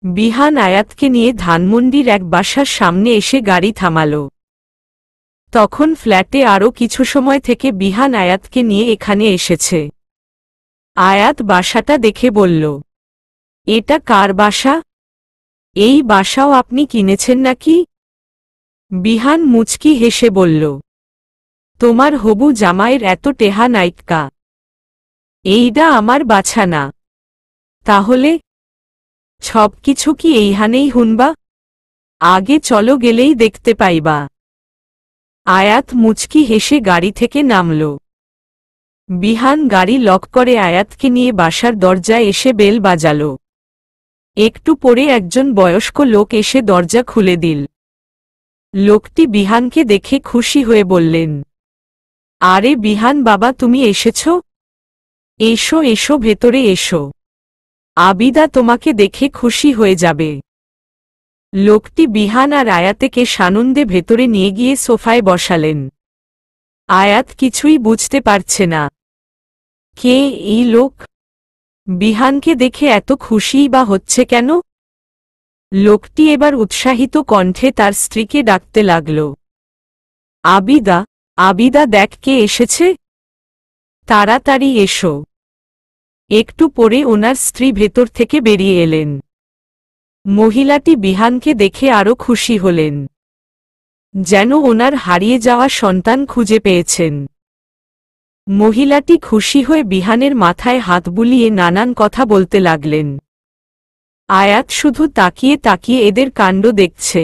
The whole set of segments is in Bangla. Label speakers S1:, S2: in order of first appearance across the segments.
S1: বিহান আয়াতকে নিয়ে ধানমন্ডির এক বাসার সামনে এসে গাড়ি থামাল। তখন ফ্ল্যাটে আরও কিছু সময় থেকে বিহান আয়াতকে নিয়ে এখানে এসেছে। আয়াত বাসাটা দেখে বলল, এটা কার বাসা? এই বাসাও আপনি কিনেছেন নাকি? বিহান মুচকি হেসে বলল, তোমার হবু জামাইয়ের এত টেহা নাইকা। এইডা আমার বাছা না। তাহলে সব কিছু কি এইহানেই হুনবা? আগে চলো, গেলেই দেখতে পাইবা। আয়াত মুচকি হেসে গাড়ি থেকে নামল। বিহান গাড়ি লক করে আয়াতকে নিয়ে বাসার দরজায় এসে বেল বাজাল। একটু পরে একজন বয়স্ক লোক এসে দরজা খুলে দিল। লোকটি বিহানকে দেখে খুশি হয়ে বললেন, আরে বিহান বাবা, তুমি এসেছ? এসো এসো, ভেতরে এসো। আবিদা তোমাকে দেখে খুশি হয়ে যাবে। লোকটি বিহান আর আয়াতকে সানন্দে ভেতরে নিয়ে গিয়ে সোফায় বসালেন। আয়াত কিছুই বুঝতে পারছে না, কে এই লোক? বিহানকে দেখে এত খুশিই বা হচ্ছে কেন? লোকটি এবার উৎসাহিত কণ্ঠে তার স্ত্রীকে ডাকতে লাগল, আবিদা, আবিদা, দেখ কে এসেছে, তাড়াতাড়ি এসো। একটু পরে ওনার স্ত্রী ভেতর থেকে বেরিয়ে এলেন। মহিলাটি বিহানকে দেখে আরো খুশি হলেন, যেন ওনার হারিয়ে যাওয়া সন্তান খুঁজে পেয়েছেন। মহিলাটি খুশি হয়ে বিহানের মাথায় হাত বুলিয়ে নানান কথা বলতে লাগলেন। আয়াত শুধু তাকিয়ে তাকিয়ে এদের কাণ্ড দেখছে।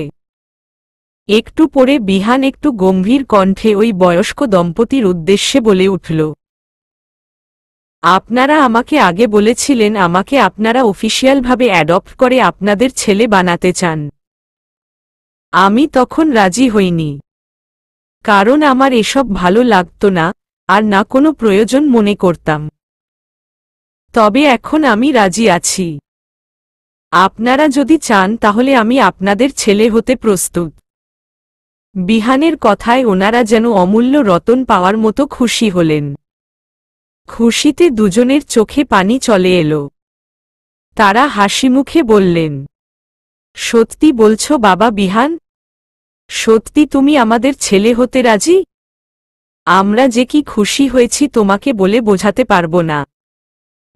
S1: একটু পরে বিহান একটু গম্ভীর কণ্ঠে ওই বয়স্ক দম্পতির উদ্দেশ্যে বলে উঠল, আপনারা আমাকে আগে বলেছিলেন আমাকে আপনারা অফিসিয়ালভাবে অ্যাডপ্ট করে আপনাদের ছেলে বানাতে চান। আমি তখন রাজি হইনি, কারণ আমার এসব ভালো লাগত না আর না কোনো প্রয়োজন মনে করতাম। তবে এখন আমি রাজি আছি। আপনারা যদি চান তাহলে আমি আপনাদের ছেলে হতে প্রস্তুত। বিহানের কথায় ওনারা যেন অমূল্য রতন পাওয়ার মতো খুশি হলেন। খুশিতে দুজনের চোখে পানি চলে এলো। তারা হাসিমুখে বললেন, সত্যি বলছো বাবা বিহান? সত্যি তুমি আমাদের ছেলে হতে রাজি? আমরা যে কি খুশি হয়েছি তোমাকে বলে বোঝাতে পারবো না।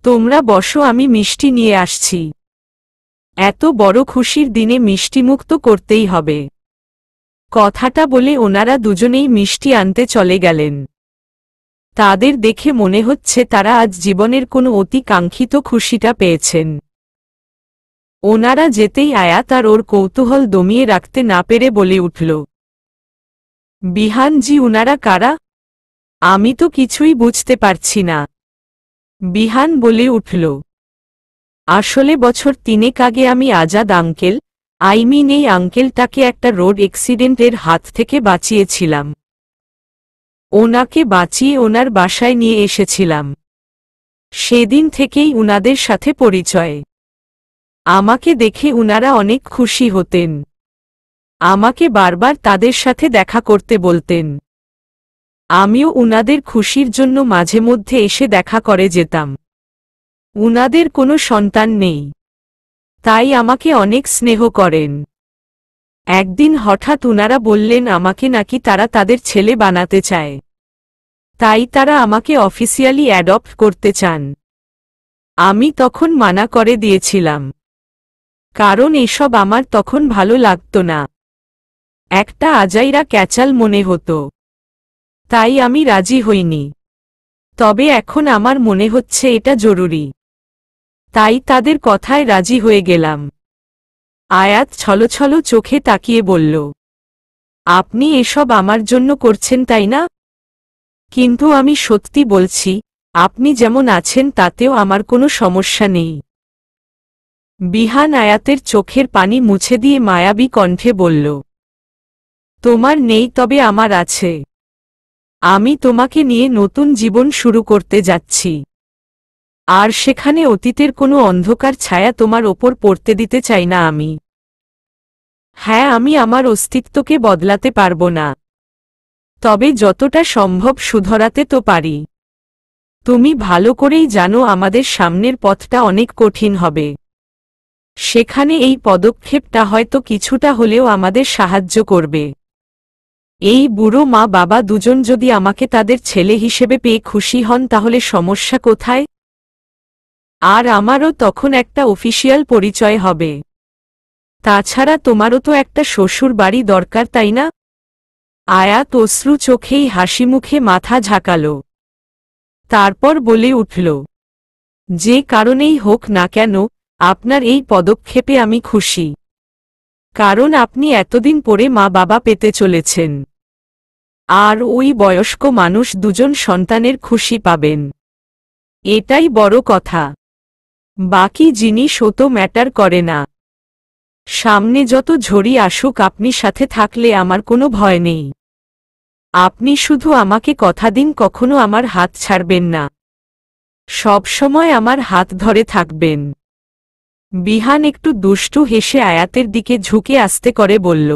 S1: তোমরা বসো, আমি মিষ্টি নিয়ে আসছি। এত বড় খুশির দিনে মিষ্টিমুখ তো করতেই হবে। কথাটা বলে ওনারা দুজনেই মিষ্টি আনতে চলে গেলেন। তাদের দেখে মনে হচ্ছে তারা আজ জীবনের কোনো অতি কাঙ্ক্ষিত খুশিটা পেয়েছেন। ওনারা যেতেই আয়াত আর ওর কৌতূহল দমিয়ে রাখতে না পেরে বলে উঠল, বিহান জি, উনারা কারা? আমি তো কিছুই বুঝতে পারছি না। বিহান বলে উঠল, আসলে বছর 3 আগে আমি আজাদ আঙ্কেল, এই আঙ্কেলটাকে একটা রোড অ্যাক্সিডেন্টের হাত থেকে বাঁচিয়েছিলাম। ওনাকে বাঁচিয়ে ওনার বাসায় নিয়ে এসেছিলাম। সেদিন থেকেই উনাদের সাথে পরিচয়। আমাকে দেখে উনারা অনেক খুশি হতেন। আমাকে বারবার তাদের সাথে দেখা করতে বলতেন। আমিও উনাদের খুশির জন্য মাঝে মধ্যে এসে দেখা করে যেতাম। উনাদের কোনো সন্তান নেই, তাই আমাকে অনেক স্নেহ করেন। একদিন হঠাৎ উনারা বললেন আমাকে নাকি তারা তাদের ছেলে বানাতে চায়, তাই তারা আমাকে অফিসিয়ালি অ্যাডপ্ট করতে চান। আমি তখন মানা করে দিয়েছিলাম, কারণ এসব আমার তখন ভালো লাগত না, একটা আজাইরা ক্যাচাল মনে হতো। তাই আমি রাজি হইনি। তবে এখন আমার মনে হচ্ছে এটা জরুরি, তাই তাদের কথায় রাজি হয়ে গেলাম। আয়াত ছলছল চোখে তাকিয়ে বলল, আপনি এসব আমার জন্য করছেন তাই না? কিন্তু আমি সত্যি বলছি, আপনি যেমন আছেন তাতেও আমার কোনো সমস্যা নেই। বিহান আয়াতের চোখের পানি মুছে দিয়ে মায়াবী কণ্ঠে বলল, তোমার নেই তবে আমার আছে। আমি তোমাকে নিয়ে নতুন জীবন শুরু করতে যাচ্ছি, আর সেখানে অতীতের কোনো অন্ধকার ছায়া তোমার ওপর পড়তে দিতে চাই না আমি। হ্যাঁ, আমি আমার অস্তিত্বকে বদলাতে পারবো না, তবে যতটা সম্ভব শুধরাতে তো পারি। তুমি ভালো করেই জানো আমাদের সামনের পথটা অনেক কঠিন হবে। সেখানে এই পদক্ষেপটা হয়তো কিছুটা হলেও আমাদের সাহায্য করবে। এই বুড়ো মা বাবা দুজন যদি আমাকে তাদের ছেলে হিসেবে পেয়ে খুশি হন তাহলে সমস্যা কোথায়? আর আমারও তখন একটা অফিসিয়াল পরিচয় হবে। তাছাড়া তোমারও তো একটা শ্বশুর বাড়ি দরকার, তাই না? আয়াত অশ্রু চোখেই হাসিমুখে মাথা ঝাঁকাল। তারপর বলে উঠল, যে কারণেই হোক না কেন আপনার এই পদক্ষেপে আমি খুশি। কারণ আপনি এতদিন পরে মা বাবা পেতে চলেছেন। আর ওই বয়স্ক মানুষ দুজন সন্তানের খুশি পাবেন। এটাই বড় কথা। বাকি জিনিসও তো ম্যাটার করে না। সামনে যত ঝড়ি আসুক আপনি সাথে থাকলে আমার কোনো ভয় নেই। আপনি শুধু আমাকে কথা দিন কখনো আমার হাত ছাড়বেন না। সব সময় আমার হাত ধরে থাকবেন। বিহান একটু দুষ্টু হেসে আয়াতের দিকে ঝুঁকে আস্তে করে বলল,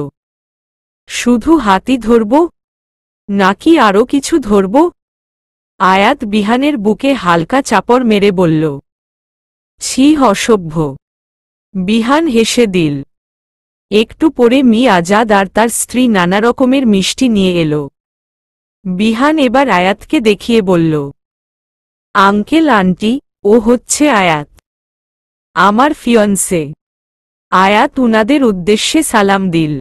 S1: শুধু হাতই ধরব নাকি আরও কিছু ধরব? আয়াত বিহানের বুকে হালকা চাপড় মেরে বলল, ছি অসভ্য। বিহান হেসে দিল। একটু পরে মি আজাদ আর তার স্ত্রী নানা রকমের মিষ্টি নিয়ে এলো। বিহান এবার আয়াতকে দেখিয়ে বলল, আঙ্কেল আন্টি, ও হচ্ছে আয়াত, আমার ফিয়ন্সে। আয়াত উনাদের উদ্দেশ্যে সালাম দিল।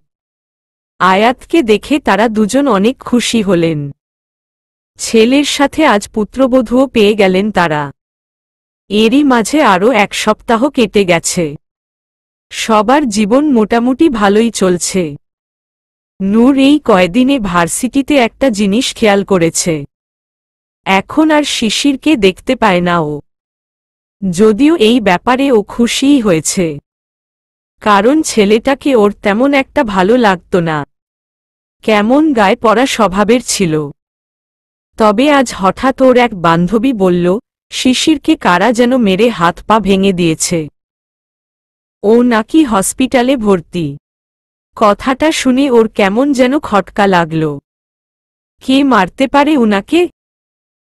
S1: আয়াতকে দেখে তারা দুজন অনেক খুশি হলেন। ছেলের সাথে আজ পুত্রবধূও পেয়ে গেলেন তারা। এরই মাঝে আরও 1 সপ্তাহ কেটে গেছে। সবার জীবন মোটামুটি ভালোই চলছে। নূর এই কয়দিনে ভার্সিটিতে একটা জিনিস খেয়াল করেছে। এখন আর শিশিরকে দেখতে পায় না ও। যদিও এই ব্যাপারে ও খুশিই হয়েছে, কারণ ছেলেটাকে ওর তেমন একটা ভালো লাগতো না। কেমন গায়ে পড়া স্বভাবের ছিল। তবে আজ হঠাৎ ওর এক বান্ধবী বলল, শিশিরকে কারা যেন মেরে হাত পা ভেঙে দিয়েছে। ও নাকি হসপিটালে ভর্তি। কথাটা শুনে ওর কেমন যেন খটকা লাগল। কে মারতে পারে উনাকে?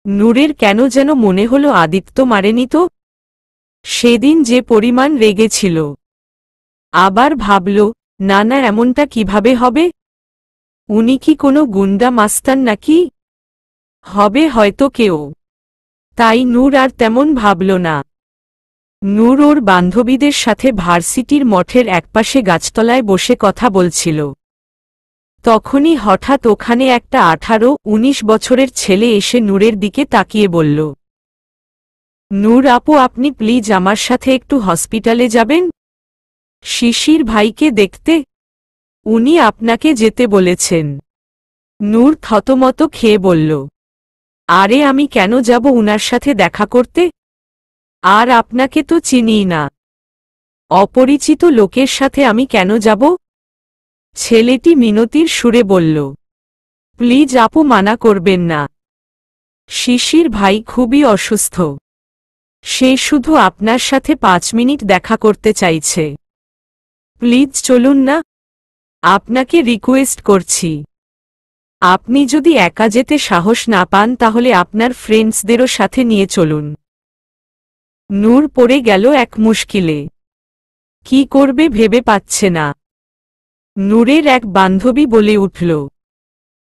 S1: নূরের কেন যেন মনে হলো আদিত্য মারেনি তো। সেদিন যে পরিমাণ রেগেছিল। আবার ভাবল, না না, এমনটা কিভাবে হবে? উনি কি কোনো গুন্ডা মাস্তান নাকি? হবে হয়তো কেউ। তাই নূর আর তেমন ভাবল না। নূর ওর বান্ধবীদের সাথে ভার্সিটির মঠের একপাশে গাছতলায় বসে কথা বলছিল। তখনই হঠাৎ ওখানে একটা 18-19 বছরের ছেলে এসে নূরের দিকে তাকিয়ে বলল, নূর আপু, আপনি প্লিজ আমার সাথে একটু হসপিটালে যাবেন শিশির ভাইকে দেখতে। উনি আপনাকে যেতে বলেছেন। নূর থতমত খেয়ে বলল, আরে আমি কেন যাব উনার সাথে দেখা করতে? আর আপনাকে তো চিনিই না। অপরিচিত লোকের সাথে আমি কেন যাব? ছেলেটি মিনতির সুরে বলল, প্লিজ আপু, মানা করবেন না। শিশির ভাই খুবই অসুস্থ। সে শুধু আপনার সাথে 5 মিনিট দেখা করতে চাইছে। প্লিজ চলুন না। আপনাকে রিকোয়েস্ট করছি। আপনি যদি একা যেতে সাহস না পান তাহলে আপনার ফ্রেন্ডসদেরও সাথে নিয়ে চলুন। নূর পড়ে গেল এক মুশকিলে। কি করবে ভেবে পাচ্ছে না। নূরের এক বান্ধবী বলে উঠল,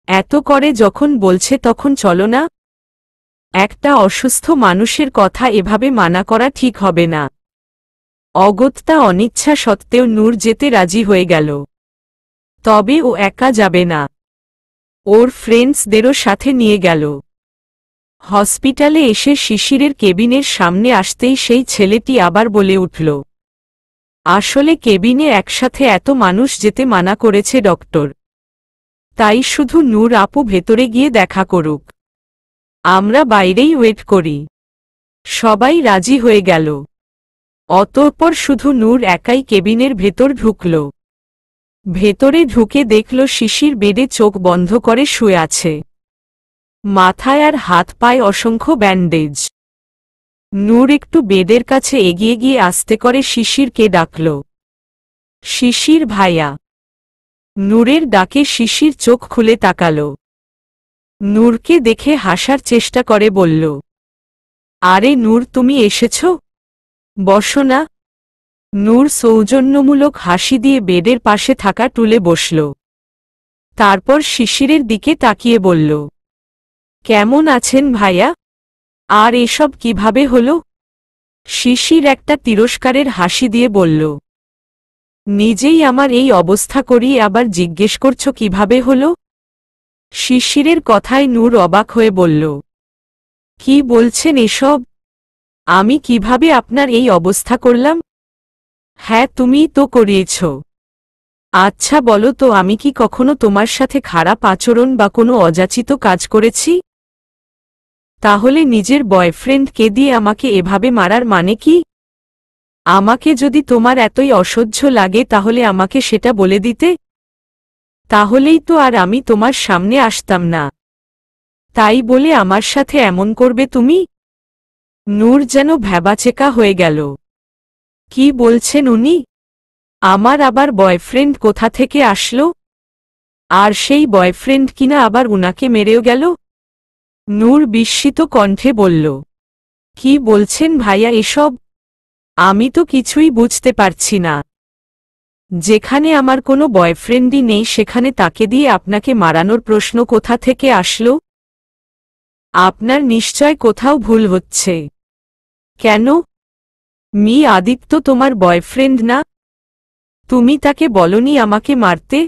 S1: এত করে যখন বলছে তখন চলো না। একটা অসুস্থ মানুষের কথা এভাবে মানা করা ঠিক হবে না। অগত্যা অনিচ্ছা সত্ত্বেও নূর যেতে রাজি হয়ে গেল। তবে ও একা যাবে না, ওর ফ্রেন্ডসদেরও সাথে নিয়ে গেল। হসপিটালে এসে শিশিরের কেবিনের সামনে আসতেই সেই ছেলেটি আবার বলে উঠল, আসলে কেবিনে একসাথে এত মানুষ যেতে মানা করেছে ডক্টর। তাই শুধু নূর আপু ভেতরে গিয়ে দেখা করুক, আমরা বাইরেই ওয়েট করি। সবাই রাজি হয়ে গেল। অতঃপর শুধু নূর একাই কেবিনের ভেতর ঢুকল। ভেতরে ঢুকে দেখল শিশির বেডে চোখ বন্ধ করে শুয়ে আছে। মাথায় আর হাত পায়ে অসংখ্য ব্যান্ডেজ। নূর একটু বেডের কাছে এগিয়ে গিয়ে আস্তে করে শিশিরকে ডাকল, শিশির ভাইয়া। নূরের ডাকে শিশির চোখ খুলে তাকাল। নূরকে দেখে হাসার চেষ্টা করে বলল, আরে নূর, তুমি এসেছ? বসো না। নূর সৌজন্যমূলক হাসি দিয়ে বেডের পাশে থাকা টুলে বসল। তারপর শিশিরের দিকে তাকিয়ে বলল, কেমন আছেন ভাইয়া? আর এসব কিভাবে হলো? শিশির একটা তিরস্কারের হাসি দিয়ে বলল, নিজেই আমার এই অবস্থা করিয়ে আবার জিজ্ঞেস করছো কিভাবে হলো? শিশিরের কথায় নূর অবাক হয়ে বলল, কি বলছেন এসব? আমি কিভাবে আপনার এই অবস্থা করলাম? হ্যাঁ, তুমিই তো করিয়েছ। আচ্ছা বলো তো, আমি কি কখনো তোমার সাথে খারাপ আচরণ বা কোনো অযাচিত কাজ করেছি? তাহলে নিজের বয়ফ্রেন্ডকে দিয়ে আমাকে এভাবে মারার মানে কি? আমাকে যদি তোমার এতই অসহ্য লাগে তাহলে আমাকে সেটা বলে দিতে, তাহলেই তো আর আমি তোমার সামনে আসতাম না। তাই বলে আমার সাথে এমন করবে তুমি? নূর যেন ভ্যাবাচেকা হয়ে গেল। কি বলছেন উনি? আমার আবার বয়ফ্রেন্ড কোথা থেকে আসলো? আর সেই বয়ফ্রেন্ড কিনা আবার উনাকে মেরেও গেল? নূর বিস্মিত কণ্ঠে বলল, কি বলছেন ভাইয়া এসব? আমি তো কিছুই বুঝতে পারছি না। যেখানে আমার কোনো বয়ফ্রেন্ডই নেই সেখানে তাকে দিয়ে আপনাকে মারানোর প্রশ্ন কোথা থেকে আসলো? আপনার নিশ্চয় কোথাও ভুল হচ্ছে। কেন? আদিত্য তোমার বয়ফ্রেন্ড না? তুমি তাকে বলনি আমাকে মারতে?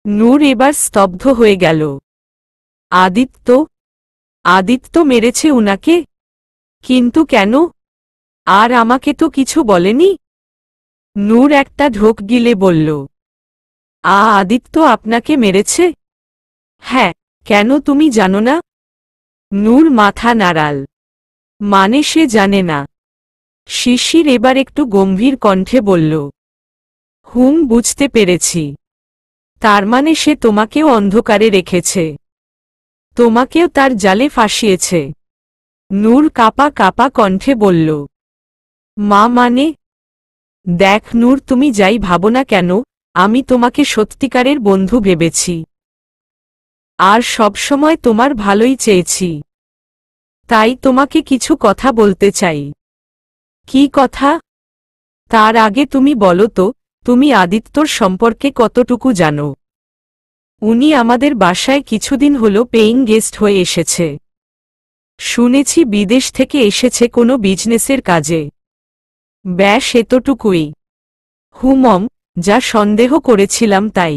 S1: নূর এবার স্তব্ধ হয়ে গেল। আদিত্য? আদিত্য মেরেছে উনাকে? কিন্তু কেন? আর আমাকে তো কিছু বলেনি। নূর একটা ঢোক গিলে বলল, আদিত্য আপনাকে মেরেছে? হ্যাঁ। কেন, তুমি জানো না? নূর মাথা নাড়াল। মানে সে জানে না? শিশির এবার একটু গম্ভীর কণ্ঠে বলল, বুঝতে পেরেছি। তার মানে সে তোমাকেও অন্ধকারে রেখেছে, তোমাকেও তার জালে ফাঁসিয়েছে। নূর কাপা কাপা কণ্ঠে বলল, মানে? দেখ নূর, তুমি যাই ভাবো না কেন, আমি তোমাকে সত্যিকারের বন্ধু ভেবেছি। আর সবসময় তোমার ভালোই চেয়েছি। তাই তোমাকে কিছু কথা বলতে চাই। কি কথা? তার আগে তুমি বলো তো, তুমি আদিত্যর সম্পর্কে কতটুকু জানো? উনি আমাদের বাসায় কিছুদিন হলো পেইং গেস্ট হয়ে এসেছে। শুনেছি বিদেশ থেকে এসেছে কোনো বিজনেসের কাজে। ব্যাস এতটুকুই। মম, যা সন্দেহ করেছিলাম তাই।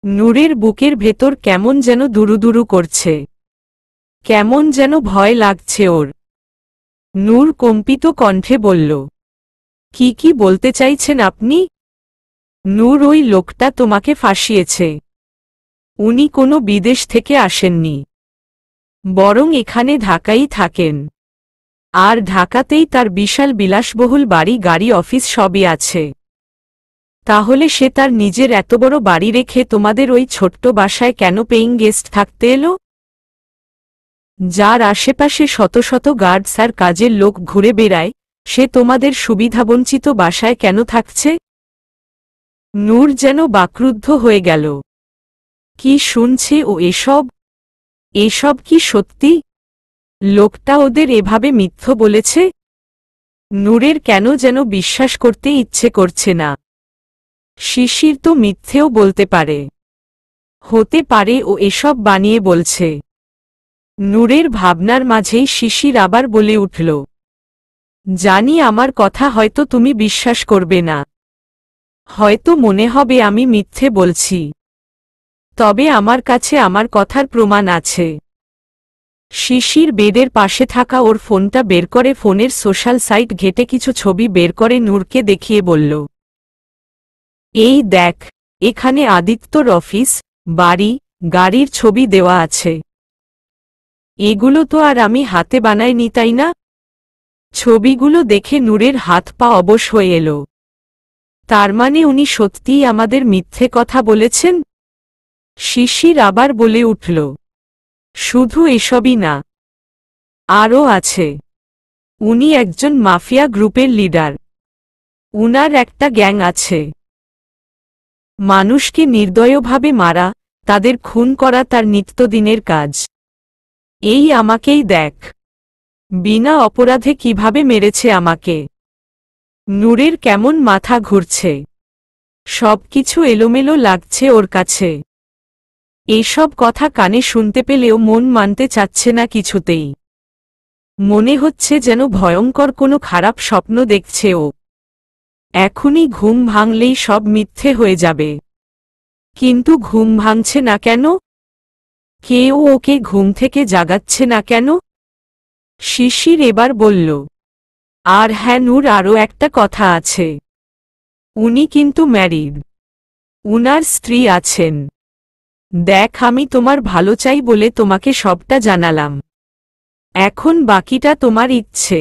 S1: নূরের বুকের ভেতর কেমন যেন দুরুদুরু করছে। কেমন যেন ভয় লাগছে ওর। নূর কম্পিত কণ্ঠে বলল, কি বলতে চাইছেন আপনি? নূর, ওই লোকটা তোমাকে ফাঁসিয়েছে। উনি কোনো বিদেশ থেকে আসেননি, বরং এখানে ঢাকাই থাকেন। আর ঢাকাতেই তার বিশাল বিলাসবহুল বাড়ি, গাড়ি, অফিস সবই আছে। তাহলে সে তার নিজের এত বড় বাড়ি রেখে তোমাদের ওই ছোট্ট বাসায় কেন পেইং গেস্ট থাকতে এলো? যার আশেপাশে শত শত গার্ডস আর কাজের লোক ঘুরে বেড়ায়, সে তোমাদের সুবিধাবঞ্চিত বাসায় কেন থাকছে? নূর যেন বাকরুদ্ধ হয়ে গেল। কি শুনছে ও এসব? এসব কি সত্যি? লোকটা ওদের এভাবে মিথ্য বলেছে? নূরের কেন যেন বিশ্বাস করতে ইচ্ছে করছে না। শিশির তো মিথ্যেও বলতে পারে। হতে পারে ও এসব বানিয়ে বলছে। নূরের ভাবনার মাঝেই শিশির আবার বলে উঠল, জানি আমার কথা হয়তো তুমি বিশ্বাস করবে না। হয়তো মনে হবে আমি মিথ্যে বলছি। তবে আমার কাছে আমার কথার প্রমাণ আছে। শিশির বেডের পাশে থাকা ওর ফোনটা বের করে ফোনের সোশ্যাল সাইট ঘেটে কিছু ছবি বের করে নূরকে দেখিয়ে বলল, এই দেখ, এখানে আদিত্যর অফিস, বাড়ি, গাড়ির ছবি দেওয়া আছে। এগুলো তো আর আমি হাতে বানাইনি, তাই না? ছবিগুলো দেখে নূরের হাত পা অবশ হয়ে এলো। তার মানে উনি সত্যিই আমাদের মিথ্যে কথা বলেছেন? শিশির আবার বলে উঠল, শুধু এসবই না, আরও আছে। উনি একজন মাফিয়া গ্রুপের লিডার। উনার একটা গ্যাং আছে। মানুষকে নির্দয়ভাবে মারা, তাদের খুন করা তার নিত্যদিনের কাজ। এই আমাকেই দেখ, বিনা অপরাধে কিভাবে মেরেছে আমাকে। নূরের কেমন মাথা ঘুরছে, সবকিছু এলোমেলো লাগছে ওর কাছে। এসব কথা কানে শুনতে পেলেও মন মানতে চাচ্ছে না কিছুতেই। মনে হচ্ছে যেন ভয়ঙ্কর কোনো খারাপ স্বপ্ন দেখছে ও। এখনই ঘুম ভাঙলেই সব মিথ্যে হয়ে যাবে। কিন্তু ঘুম ভাঙছে না কেন? কেউ ওকে ঘুম থেকে জাগাচ্ছে না কেন? শিশির এবার বলল, আর হ্যাঁ নূর, আরও একটা কথা আছে। উনি কিন্তু ম্যারিড, উনার স্ত্রী আছেন। দেখ, আমি তোমার ভালো চাই বলে তোমাকে সবটা জানালাম। এখন বাকিটা তোমার ইচ্ছে।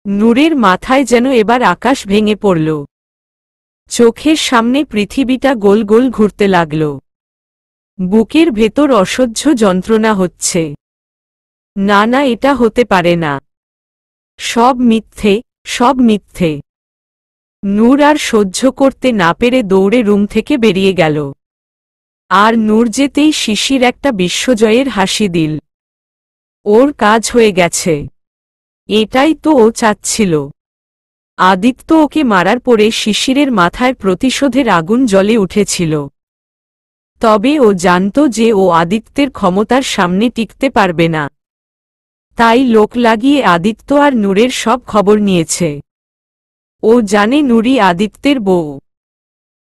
S1: নূরের মাথায় যেন এবার আকাশ ভেঙে পড়ল। চোখের সামনে পৃথিবীটা গোল গোল ঘুরতে লাগল। বুকের ভেতর অসহ্য যন্ত্রণা হচ্ছে। না না, এটা হতে পারে না। সব মিথ্যে, সব মিথ্যে। নূর আর সহ্য করতে না পেরে দৌড়ে রুম থেকে বেরিয়ে গেল। আর নূর যেতেই শিশির একটা বিশ্বজয়ের হাসি দিল। ওর কাজ হয়ে গেছে। এটাই তো ও চাচ্ছিল। আদিত্য ওকে মারার পরে শিশিরের মাথায় প্রতিশোধের আগুন জ্বলে উঠেছিল। তবে ও জানত যে ও আদিত্যের ক্ষমতার সামনে টিকতে পারবে না। তাই লোক লাগিয়ে আদিত্য আর নূরের সব খবর নিয়েছে। ও জানে নুরি আদিত্যের বউ,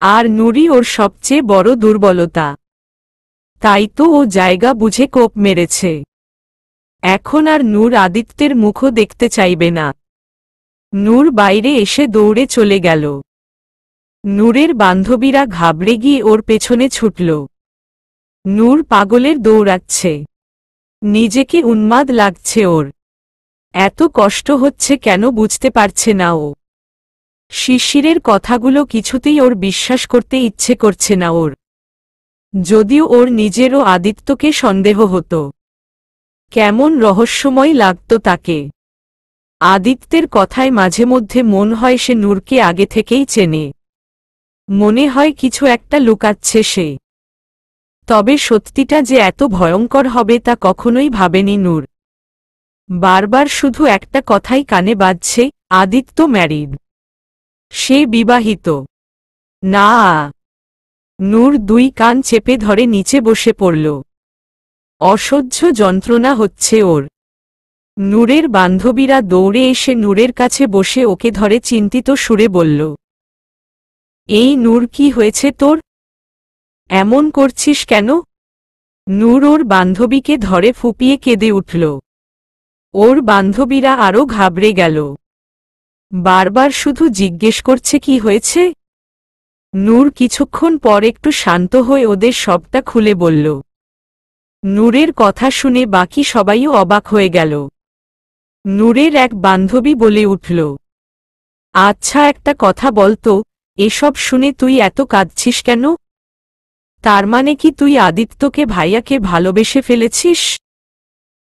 S1: আর নুরি ওর সবচেয়ে বড় দুর্বলতা। তাই তো ও জায়গা বুঝে কোপ মেরেছে। এখন আর নূর আদিত্যের মুখও দেখতে চাইবে না। নূর বাইরে এসে দৌড়ে চলে গেল। নূরের বান্ধবীরা ঘাবড়ে গিয়ে ওর পেছনে ছুটল। নূর পাগলের দৌড়াচ্ছে। নিজেকে উন্মাদ লাগছে ওর। এত কষ্ট হচ্ছে কেন বুঝতে পারছে না ও। শিশিরের কথাগুলো কিছুতেই ওর বিশ্বাস করতে ইচ্ছে করছে না ওর। যদিও ওর নিজেরও আদিত্যকে সন্দেহ হতো। কেমন রহস্যময় লাগত তাকে। আদিত্যের কথায় মাঝে মধ্যে মন হয় সে নূরকে আগে থেকেই চেনে। মনে হয় কিছু একটা লুকাচ্ছে সে। তবে সত্যিটা যে এত ভয়ঙ্কর হবে তা কখনোই ভাবেনি নূর। বারবার শুধু একটা কথাই কানে বাজছে, আদিত্য ম্যারিড। সে বিবাহিত। না। নূর দুই কান চেপে ধরে নিচে বসে পড়ল। অসহ্য যন্ত্রণা হচ্ছে ওর। নূরের বান্ধবীরা দৌড়ে এসে নূরের কাছে বসে ওকে ধরে চিন্তিত সুরে বলল, এই নূর, কি হয়েছে তোর? এমন করছিস কেন? নূর ওর বান্ধবীকে ধরে ফুপিয়ে কেঁদে উঠল। ওর বান্ধবীরা আরও ঘাবড়ে গেল। বারবার শুধু জিজ্ঞেস করছে কি হয়েছে। নূর কিছুক্ষণ পর একটু শান্ত হয়ে ওদের সবটা খুলে বলল। নূরের কথা শুনে বাকি সবাইও অবাক হয়ে গেল। নূরের এক বান্ধবী বলে উঠল, আচ্ছা একটা কথা বলতো, এসব শুনে তুই এত কাঁদছিস কেন? তার মানে কি তুই আদিত্যকে ভাইয়াকে ভালোবেসে ফেলেছিস?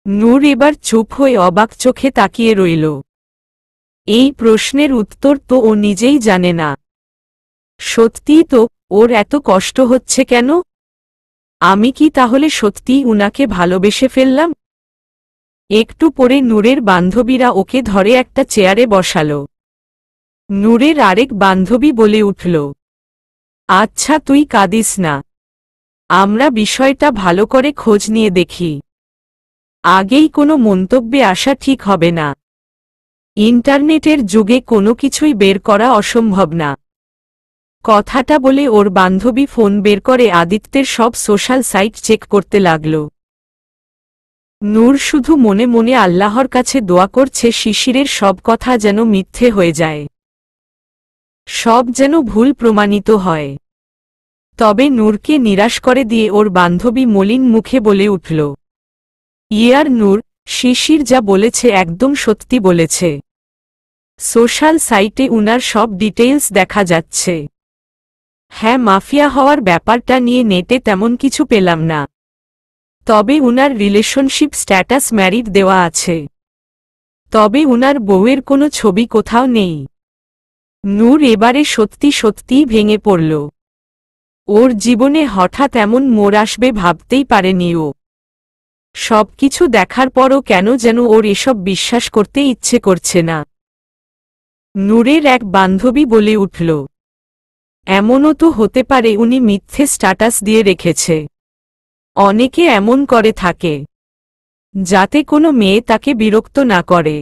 S1: নূর এবার চুপ হয়ে অবাক চোখে তাকিয়ে রইল। এই প্রশ্নের উত্তর তো ও নিজেই জানে না। সত্যিই তো, ওর এত কষ্ট হচ্ছে কেন? আমি কি তাহলে সত্যিই উনাকে ভালোবেসে ফেললাম? একটু পরে নূরের বান্ধবীরা ওকে ধরে একটা চেয়ারে বসাল। নূরের আরেক বান্ধবী বলে উঠল, আচ্ছা তুই কাঁদিস না। আমরা বিষয়টা ভালো করে খোঁজ নিয়ে দেখি। আগেই কোনো মন্তব্যে আসা ঠিক হবে না। ইন্টারনেটের যুগে কোনো কিছুই বের করা অসম্ভব না। কথাটা বলে ওর বান্ধবী ফোন বের করে আদিত্যের সব সোশ্যাল সাইট চেক করতে লাগল। নূর শুধু মনে মনে আল্লাহর কাছে দোয়া করছে শিশিরের সব কথা যেন মিথ্যে হয়ে যায়, সব যেন ভুল প্রমাণিত হয়। তবে নূরকে নিরাশ করে দিয়ে ওর বান্ধবী মলিন মুখে বলে উঠল, ইয়ার নূর, শিশির যা বলেছে একদম সত্যি বলেছে। সোশ্যাল সাইটে উনার সব ডিটেইলস দেখা যাচ্ছে। হ্যাঁ, মাফিয়া হওয়ার ব্যাপারটা নিয়ে নেটে তেমন কিছু পেলাম না। তবে উনার রিলেশনশিপ স্ট্যাটাস ম্যারিড দেওয়া আছে। তবে উনার বউয়ের কোনো ছবি কোথাও নেই। নূর এবারে সত্যি সত্যিই ভেঙে পড়ল। ওর জীবনে হঠাৎ এমন মোড় আসবে ভাবতেই পারেনি ও। সবকিছু দেখার পরও কেন যেন ওর এসব বিশ্বাস করতে ইচ্ছে করছে না। নূরের এক বান্ধবী বলে উঠল, এমনও তো হতে পারে উনি মিথ্যে স্ট্যাটাস দিয়ে রেখেছে। অনেকে এমন করে থাকে, যাতে কোনো মেয়ে তাকে বিরক্ত না করে।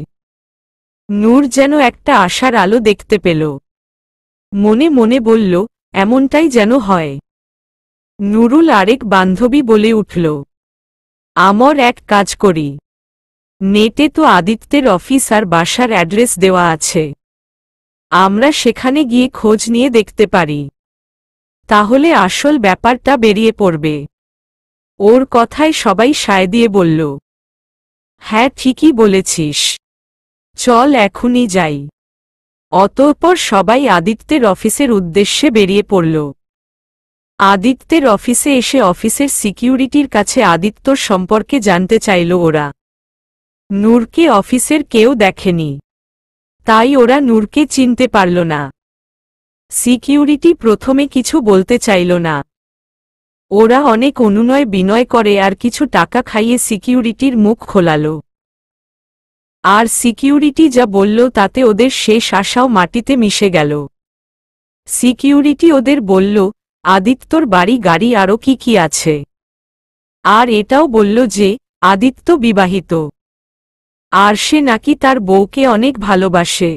S1: নূর যেন একটা আশার আলো দেখতে পেল। মনে মনে বলল, এমনটাই যেন হয়। নুরুল আরেক বান্ধবী বলে উঠল, আমার এক কাজ করি, নেটে তো আদিত্যের অফিস আর বাসার অ্যাড্রেস দেওয়া আছে, আমরা সেখানে গিয়ে খোঁজ নিয়ে দেখতে পারি, তাহলে আসল ব্যাপারটা বেরিয়ে পড়বে। ওর কথায় সবাই সায় দিয়ে বলল, হ্যাঁ ঠিকই বলেছিস, চল এখনই যাই। অতঃপর সবাই আদিত্যের অফিসের উদ্দেশ্যে বেরিয়ে পড়ল। আদিত্যের অফিসে এসে অফিসের সিকিউরিটির কাছে আদিত্যর সম্পর্কে জানতে চাইল ওরা। নূরকে অফিসের কেউ দেখেনি, তাই ওরা নূরকে চিনতে পারল না। সিকিউরিটি প্রথমে কিছু বলতে চাইল না। ওরা অনেক অনুনয় বিনয় করে আর কিছু টাকা খাইয়ে সিকিউরিটির মুখ খোলাল। আর সিকিউরিটি যা বলল তাতে ওদের শেষ আশাও মাটিতে মিশে গেল। সিকিউরিটি ওদের বলল, আদিত্যর বাড়ি গাড়ি আরও কি কি আছে, আর এটাও বলল যে আদিত্য বিবাহিত, আর সে নাকি তার বউকে অনেক ভালোবাসে।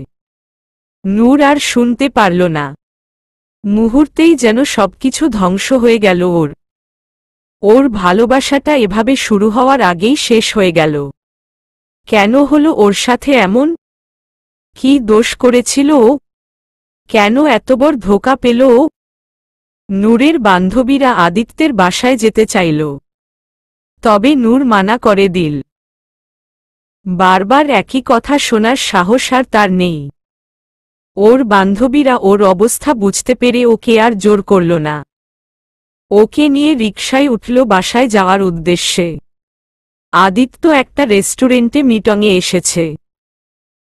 S1: নূর আর শুনতে পারল না। মুহূর্তেই যেন সবকিছু ধ্বংস হয়ে গেল ওর। ওর ভালোবাসাটা এভাবে শুরু হওয়ার আগেই শেষ হয়ে গেল। কেন হলো ওর সাথে এমন? কি দোষ করেছিল ও? কেন এত বড় ধোঁকা পেল ও? নূরের বান্ধবীরা আদিত্যের বাসায় যেতে চাইল, তবে নূর মানা করে দিল। বারবার একই কথা শোনার সাহস আর তার নেই। ওর বান্ধবীরা ওর অবস্থা বুঝতে পেরে ওকে আর জোর করল না। ওকে নিয়ে রিকশায় উঠল বাসায় যাওয়ার উদ্দেশ্যে। আদিত্য একটা রেস্টুরেন্টে মিটিংয়ে এসেছে।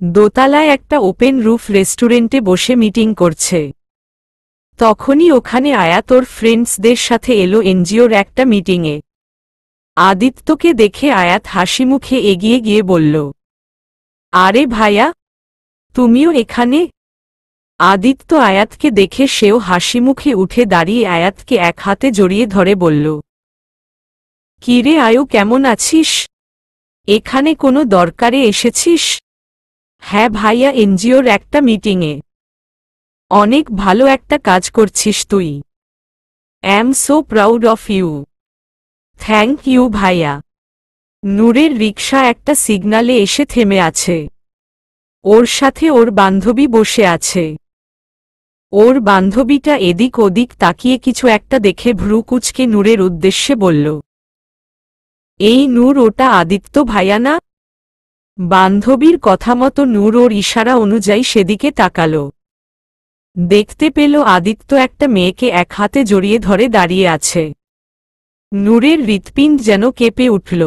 S1: দোতলায় একটা ওপেন রুফ রেস্টুরেন্টে বসে মিটিং করছে। তখনই ওখানে আয়াত ওর ফ্রেন্ডসদের সাথে এলো এনজিওর একটা মিটিংয়ে। আদিত্যকে দেখে আয়াত হাসিমুখে এগিয়ে গিয়ে বলল, আরে ভাইয়া, তুমিও এখানে? আদিত্য আয়াতকে দেখে সেও হাসিমুখে উঠে দাঁড়িয়ে আয়াতকে এক হাতে জড়িয়ে ধরে বলল, কিরে আয়ু, কেমন আছিস? এখানে কোনো দরকারে এসেছিস? হ্যাঁ ভাইয়া, এনজিওর একটা মিটিংয়ে। অনেক ভালো একটা কাজ করছিস তুই। Am so proud of you. Thank you ভাইয়া। নূরের রিকশা একটা সিগনালে এসে থেমে আছে। ওর সাথে ওর বান্ধবী বসে আছে। ওর বান্ধবীটা এদিক ওদিক তাকিয়ে কিছু একটা দেখে ভ্রু কুঁচকে নূরের উদ্দেশ্যে বলল, এই নূর, ওটা আদিত্য ভাইয়া না? বান্ধবীর কথা মতো নূর ওর ইশারা অনুযায়ী সেদিকে তাকাল। দেখতে পেল আদিত্য একটা মেয়েকে এক হাতে জড়িয়ে ধরে দাঁড়িয়ে আছে। নূরের হৃৎপিণ্ড যেন কেঁপে উঠল।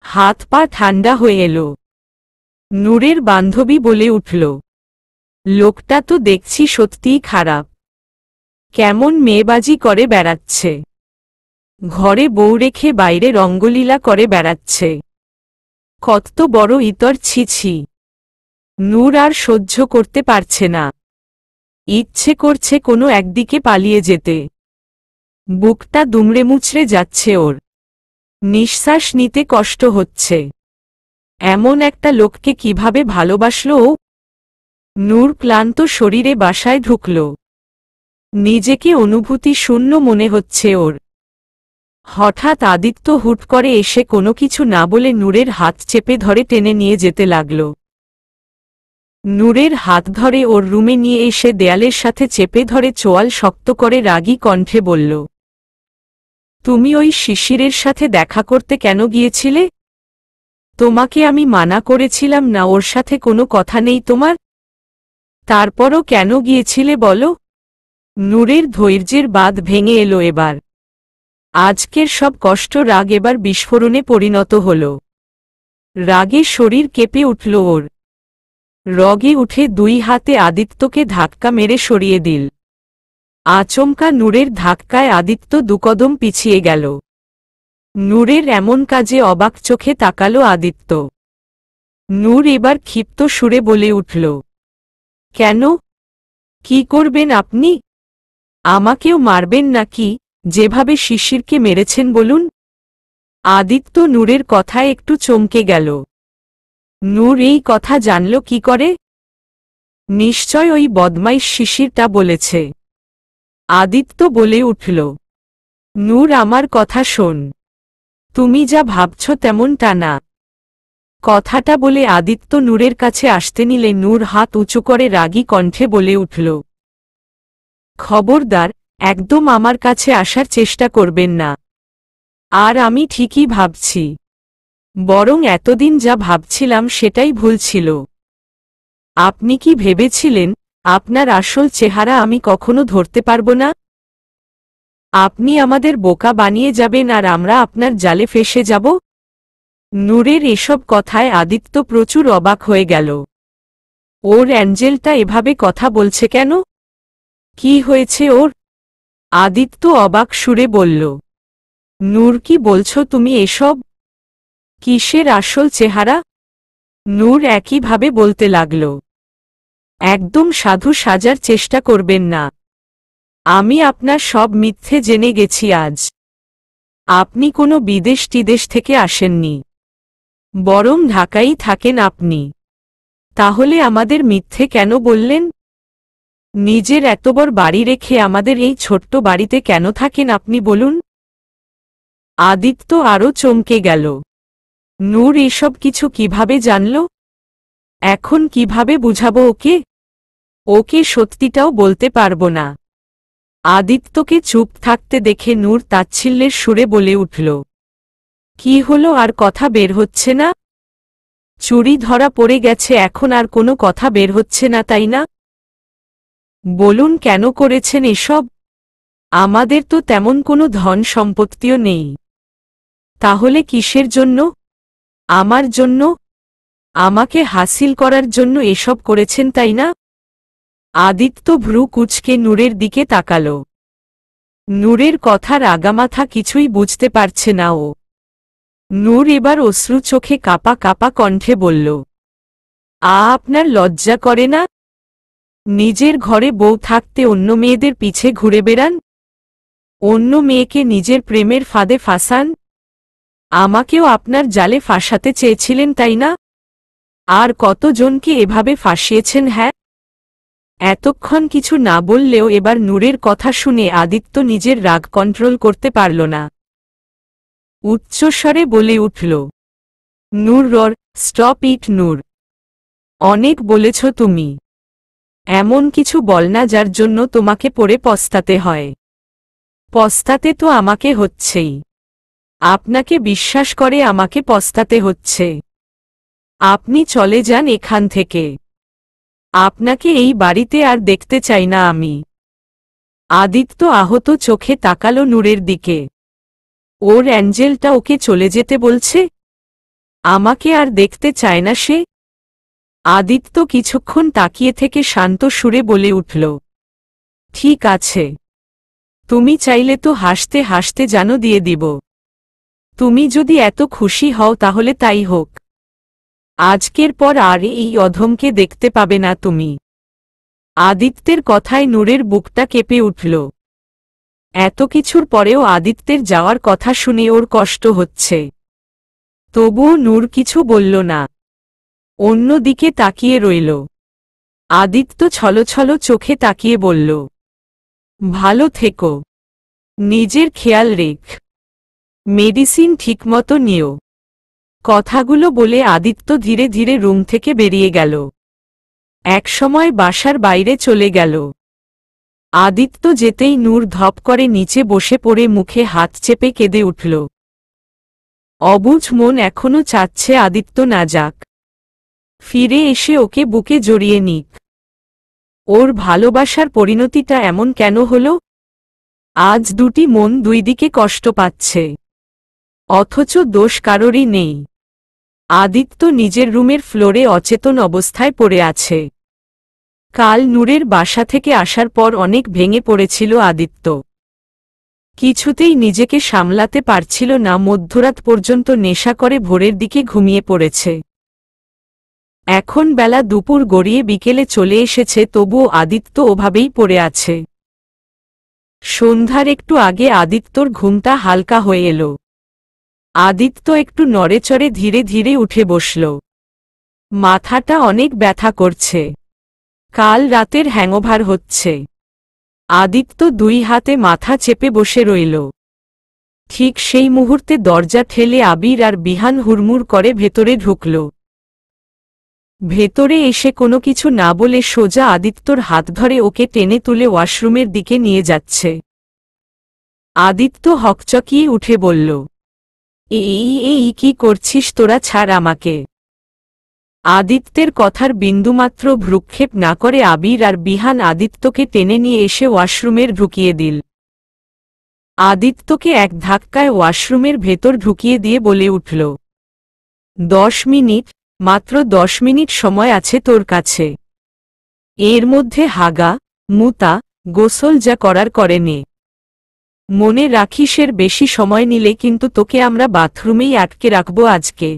S1: হাত পা ঠান্ডা হয়ে এলো। নূরের বান্ধবী বলে উঠল, লোকটা তো দেখছি সত্যিই খারাপ। কেমন মেয়েবাজি করে বেড়াচ্ছে। ঘরে বউ রেখে বাইরে রঙ্গলীলা করে বেড়াচ্ছে। কত বড় ইতর, ছি ছি। নূর আর সহ্য করতে পারছে না। ইচ্ছে করছে কোনো একদিকে পালিয়ে যেতে। বুকটা দুমড়ে মুচড়ে যাচ্ছে ওর। নিঃশ্বাস নিতে কষ্ট হচ্ছে। এমন একটা লোককে কিভাবে ভালোবাসল ও? নূর ক্লান্ত শরীরে বাসায় ঢুকল। নিজেকে অনুভূতি শূন্য মনে হচ্ছে ওর। হঠাৎ আদিত্য হুট করে এসে কোনো কিছু না বলে নূরের হাত চেপে ধরে টেনে নিয়ে যেতে লাগল। নূরের হাত ধরে ওর রুমে নিয়ে এসে দেয়ালের সাথে চেপে ধরে চোয়াল শক্ত করে রাগী কণ্ঠে বলল, তুমি ওই শিশিরের সাথে দেখা করতে কেন গিয়েছিলে? তোমাকে আমি মানা করেছিলাম না ওর সাথে কোনো কথা নেই তোমার? তারপরও কেন গিয়েছিলে বলো? নূরের ধৈর্যের বাঁধ ভেঙে এলো এবার। আজকের সব কষ্ট রাগ এবার বিস্ফোরণে পরিণত হল। রাগে শরীর কেঁপে উঠল ওর। রগে উঠে দুই হাতে আদিত্যকে ধাক্কা মেরে সরিয়ে দিল। আচমকা নূরের ধাক্কায় আদিত্য দুকদম পিছিয়ে গেল। নূরের এমন কাজে অবাক চোখে তাকালো আদিত্য। নূর এবার ক্ষিপ্ত সুরে বলে উঠল, কেন? কি করবেন আপনি? আমাকেও মারবেন নাকি, যেভাবে শিশিরকে মেরেছেন বলুন? আদিত্য নূরের কথায় একটু চমকে গেল। নূর এই কথা জানল কি করে? নিশ্চয় ওই বদমাইশ শিশিরটা বলেছে। আদিত্য বলে উঠল, নূর আমার কথা শোন। তুমি যা ভাবছ তেমনটা না। কথাটা বলে আদিত্য নূরের কাছে আসতে নিলে নূর হাত উঁচু করে রাগী কণ্ঠে বলে উঠল, খবরদার, একদম আমার কাছে আসার চেষ্টা করবেন না। আর আমি ঠিকই ভাবছি। বরং এতদিন যা ভাবছিলাম সেটাই ভুল ছিল। আপনি কি ভেবেছিলেন আপনার আসল চেহারা আমি কখনো ধরতে পারব না? আপনি আমাদের বোকা বানিয়ে যাবেন আর আমরা আপনার জালে ফেঁসে যাব? নূরের এসব কথায় আদিত্য প্রচুর অবাক হয়ে গেল। ওর অ্যাঞ্জেলটা এভাবে কথা বলছে কেন? কি হয়েছে ওর? আদিত্য অবাক সুরে বলল, নূর কি বলছো তুমি এসব? কিসের আসল চেহারা? নূর একইভাবে বলতে লাগল, একদম সাধু সাজার চেষ্টা করবেন না। আমি আপনার সব মিথ্যে জেনে গেছি আজ। আপনি কোনো বিদেশ টিদেশ থেকে আসেননি, বরং ঢাকাই থাকেন আপনি। তাহলে আমাদের মিথ্যে কেন বললেন? নিজের এত বড় বাড়ি রেখে আমাদের এই ছোট্ট বাড়িতে কেন থাকেন আপনি বলুন? আদিত্য আরও চমকে গেল। নূর এসব কিছু কিভাবে জানল? এখন কিভাবে বুঝাবো ওকে? ওকে সত্যিটাও বলতে পারবো না। আদিত্যকে চুপ থাকতে দেখে নূর তাচ্ছিল্যের সুরে বলে উঠল, কি হলো, আর কথা বের হচ্ছে না? চুরি ধরা পড়ে গেছে, এখন আর কোনো কথা বের হচ্ছে না তাই না? বলুন কেন করেছেন এসব? আমাদের তো তেমন কোনো ধন সম্পত্তিও নেই। তাহলে কিসের জন্য? আমার জন্য? আমাকে হাসিল করার জন্য এসব করেছেন তাই না? আদিত্য ভ্রু কুঁচকে নূরের দিকে তাকাল। নূরের কথার আগামাথা কিছুই বুঝতে পারছে না ও। নূর এবার অশ্রু চোখে কাপা কাপা কণ্ঠে বলল, আপনার লজ্জা করে না? নিজের ঘরে বউ থাকতে অন্য মেয়েদের পিছে ঘুরে বেড়ান? অন্য মেয়েকে নিজের প্রেমের ফাঁদে ফাঁসান? আমাকেও আপনার জালে ফাঁসাতে চেয়েছিলেন তাই না? আর কতজনকে এভাবে ফাঁসিয়েছেন? হ্যাঁ। এতক্ষণ কিছু না বললেও এবার নূরের কথা শুনে আদিত্য নিজের রাগ কন্ট্রোল করতে পারল না। উচ্চস্বরে বলে উঠল, নূর, স্টপ ইট নূর। অনেক বলেছ তুমি। এমন কিছু বল না যার জন্য তোমাকে পড়ে পস্তাতে হয়। পস্তাতে তো আমাকে হচ্ছেই। আপনাকে বিশ্বাস করে আমাকে পস্তাতে হচ্ছে। আপনি চলে যান এখান থেকে। আপনাকে এই বাড়িতে আর দেখতে চাই না আমি। আদিত্য আহত চোখে তাকালো নূরের দিকে। ওর অ্যাঞ্জেলটা ওকে চলে যেতে বলছে? আমাকে আর দেখতে চায় না সে? আদিত্য কিছুক্ষণ তাকিয়ে থেকে শান্ত সুরে বলে উঠল, ঠিক আছে। তুমি চাইলে তো হাসতে হাসতে জানো দিয়ে দিব। তুমি যদি এত খুশি হও তাহলে তাই হোক। আজকের পর আর এই অধমকে দেখতে পাবে না তুমি। আদিত্যের কথায় নূরের বুকটা কেঁপে উঠল। এত কিছুর পরেও আদিত্যের যাওয়ার কথা শুনে ওর কষ্ট হচ্ছে। তবুও নূর কিছু বলল না। অন্যদিকে তাকিয়ে রইল। আদিত্য ছলছল চোখে তাকিয়ে বলল, ভালো থেকো। নিজের খেয়াল রেখ। মেডিসিন ঠিকমতো নিও। কথাগুলো বলে আদিত্য ধীরে ধীরে রুম থেকে বেরিয়ে গেল। একসময় বাসার বাইরে চলে গেল। আদিত্য যেতেই নূর ধপ করে নিচে বসে পড়ে মুখে হাত চেপে কেঁদে উঠল। অবুঝ মন এখনো চাচ্ছে আদিত্য না যাক, ফিরে এসে ওকে বুকে জড়িয়ে নিক। ওর ভালোবাসার পরিণতিটা এমন কেন হলো? আজ দুটি মন দুই দিকে কষ্ট পাচ্ছে, অথচ দোষ কারোরই নেই। আদিত্য নিজের রুমের ফ্লোরে অচেতন অবস্থায় পড়ে আছে। কাল নূরের বাসা থেকে আসার পর অনেক ভেঙে পড়েছিল আদিত্য। কিছুতেই নিজেকে সামলাতে পারছিল না, মধ্যরাত পর্যন্ত নেশা করে ভোরের দিকে ঘুমিয়ে পড়েছে। এখন বেলা দুপুর গড়িয়ে বিকেলে চলে এসেছে, তবুও আদিত্য ওভাবেই পড়ে আছে। সন্ধ্যার একটু আগে আদিত্যর ঘুমটা হালকা হয়ে এলো। আদিত্য একটু নড়েচড়ে ধীরে ধীরে উঠে বসল। মাথাটা অনেক ব্যথা করছে, কাল রাতের হ্যাংওভার হচ্ছে। আদিত্য দুই হাতে মাথা চেপে বসে রইল। ঠিক সেই মুহূর্তে দরজা ঠেলে আবির আর বিহান হুড়মুড় করে ভেতরে ঢুকল। ভেতরে এসে কোনো কিছু না বলে সোজা আদিত্যর হাত ধরে ওকে টেনে তুলে ওয়াশরুমের দিকে নিয়ে যাচ্ছে। আদিত্য হকচকিয়ে উঠে বলল, এই কি করছিস তোরা, ছাড় আমাকে। আদিত্যের কথার বিন্দুমাত্র ভ্রুক্ষেপ না করে আবির আর বিহান আদিত্যকে টেনে নিয়ে এসে ওয়াশরুমের ঢুকিয়ে দিল। আদিত্যকে এক ধাক্কায় ওয়াশরুমের ভেতর ঢুকিয়ে দিয়ে বলে উঠল, 10 মিনিট, মাত্র 10 মিনিট সময় আছে তোর কাছে। এর মধ্যে হাগা, মুতা, গোসল যা করার করে নে। মনে রাখিস, এর বেশি সময় নিলে কিন্তু তোকে আমরা বাথরুমেই আটকে রাখব আজকে।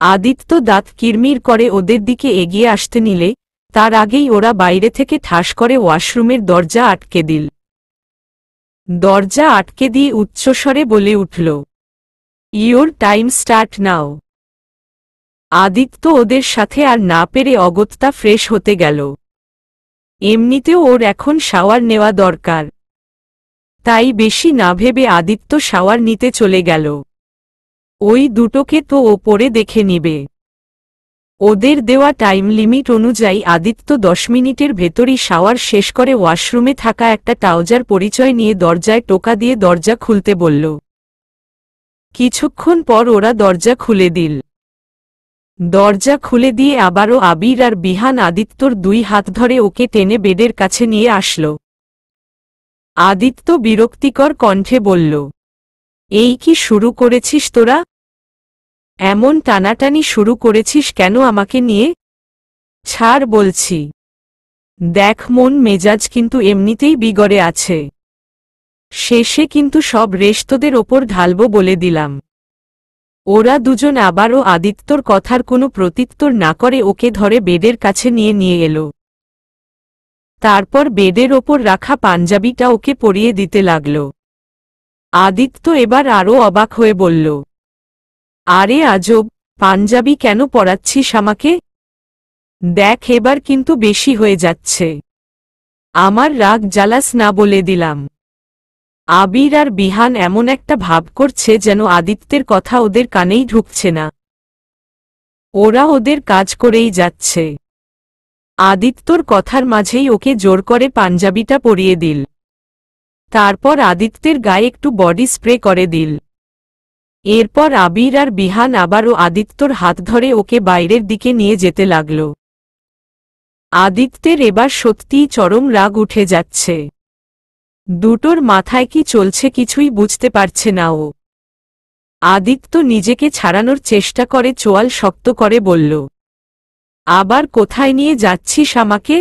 S1: আদিত্য দাঁত কিরমির করে ওদের দিকে এগিয়ে আসতে নিলে তার আগেই ওরা বাইরে থেকে ঠাস করে ওয়াশরুমের দরজা আটকে দিল। দরজা আটকে দিয়ে উচ্চস্বরে বলে উঠল, your time start now. Aditya ওদের সাথে আর না পেরে অগত্যা ফ্রেশ হতে গেল। এমনিতেও ওর এখন শাওয়ার নেওয়া দরকার, তাই বেশি না ভেবে আদিত্য শাওয়ার নিতে চলে গেল। ওই দুটোকে তো ও পরে দেখে নিবে। ওদের দেওয়া টাইম লিমিট অনুযায়ী আদিত্য 10 মিনিটের ভেতরই শাওয়ার শেষ করে ওয়াশরুমে থাকা একটা ট্রাউজার পরিচয় নিয়ে দরজায় টোকা দিয়ে দরজা খুলতে বলল। কিছুক্ষণ পর ওরা দরজা খুলে দিল। দরজা খুলে দিয়ে আবারও আবির আর বিহান আদিত্যর 2 হাত ধরে ওকে টেনে বেডের কাছে নিয়ে আসল। আদিত্য বিরক্তিকর কণ্ঠে বলল, এই কি শুরু করেছিস তোরা? এমন টানাটানি শুরু করেছিস কেন আমাকে নিয়ে? ছাড় বলছি। দেখ, মন মেজাজ কিন্তু এমনিতেই বিগড়ে আছে। শেষে কিন্তু সব রেশ তোদের ওপর ঢালব বলে দিলাম। ওরা দুজন আবারও আদিত্যর কথার কোনো প্রত্যুত্তর না করে ওকে ধরে বেডের কাছে নিয়ে এলো। তারপর বেডের ওপর রাখা পাঞ্জাবিটা ওকে পরিয়ে দিতে লাগল। আদিত্য এবার আরও অবাক হয়ে বলল, আরে আজব, পাঞ্জাবি কেন পরাচ্ছিস আমাকে? দেখ, এবার কিন্তু বেশি হয়ে যাচ্ছে। আমার রাগ জ্বালাস না বলে দিলাম। আবির আর বিহান এমন একটা ভাব করছে যেন আদিত্যের কথা ওদের কানেই ঢুকছে না। ওরা ওদের কাজ করেই যাচ্ছে। আদিত্যর কথার মাঝেই ওকে জোর করে পাঞ্জাবিটা পরিয়ে দিল। তারপর আদিত্যের গায়ে একটু বডি স্প্রে করে দিল। এরপর আবির আর বিহান আবারও আদিত্যর হাত ধরে ওকে বাইরের দিকে নিয়ে যেতে লাগল। আদিত্যের এবার সত্যিই চরম রাগ উঠে যাচ্ছে। দুটোর মাথায় কি চলছে কিছুই বুঝতে পারছে না ও। আদিত্য নিজেকে ছাড়ানোর চেষ্টা করে চোয়াল শক্ত করে বলল, আবার কোথায় নিয়ে যাচ্ছিস আমাকে?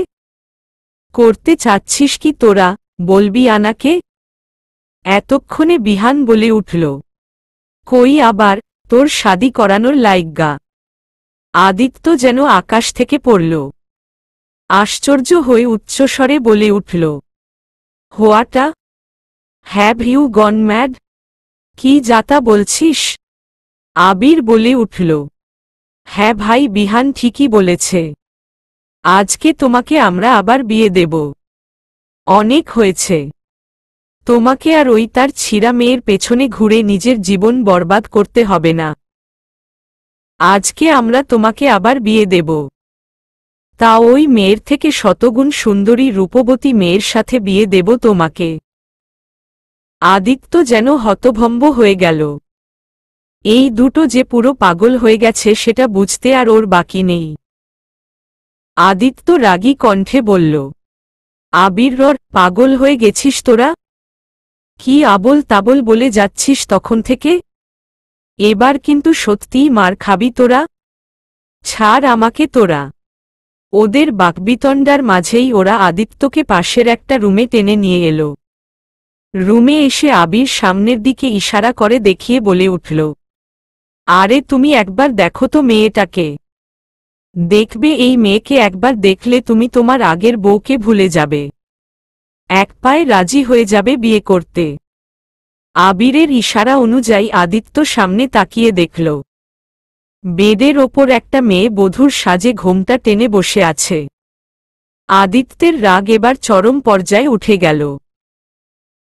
S1: করতে চাচ্ছিস কি তোরা, বলবি আনাকে? এতক্ষণে বিহান বলে উঠল, কই আবার, তোর শাদি করানোর লাইগ্গা। আদিত্য যেন আকাশ থেকে পড়ল। আশ্চর্য হয়ে উচ্চস্বরে বলে উঠল, what? Have you gone mad? কি যাতা বলছিস? আবির বলে উঠল, হ্যাঁ ভাই, বিহান ঠিকই বলেছে। আজকে তোমাকে আমরা আবার বিয়ে দেব। অনেক হয়েছে। তোমাকে আর ওই তার ছিঁড়া মেয়ের পেছনে ঘুরে নিজের জীবন বরবাদ করতে হবে না। আজকে আমরা তোমাকে আবার বিয়ে দেব। তা ওই মেয়ের থেকে শতগুণ সুন্দরী রূপবতী মেয়ের সাথে বিয়ে দেব তোমাকে। আদিত্য যেন হতভম্ব হয়ে গেল। এই দুটো যে পুরো পাগল হয়ে গেছে সেটা বুঝতে আর ওর বাকি নেই। আদিত্য রাগী কণ্ঠে বলল, আবির, পাগল হয়ে গেছিস তোরা? কি আবল তাবল বলে যাচ্ছিস তখন থেকে? এবার কিন্তু সত্যিই মার খাবি তোরা। ছাড় আমাকে তোরা। ওদের বাকবিতণ্ডার মাঝেই ওরা আদিত্যকে পাশের একটা রুমে টেনে নিয়ে এলো। রুমে এসে আবির সামনের দিকে ইশারা করে দেখিয়ে বলে উঠল, আরে তুমি একবার দেখো তো মেয়েটাকে। দেখবে এই মেয়েকে একবার দেখলে তুমি তোমার আগের বউকে ভুলে যাবে, এক পায়ে রাজি হয়ে যাবে বিয়ে করতে। আবিরের ইশারা অনুযায়ী আদিত্য সামনে তাকিয়ে দেখল, বেডের ওপর একটা মেয়ে বধূর সাজে ঘোমটা টেনে বসে আছে। আদিত্যের রাগ এবার চরম পর্যায়ে উঠে গেল।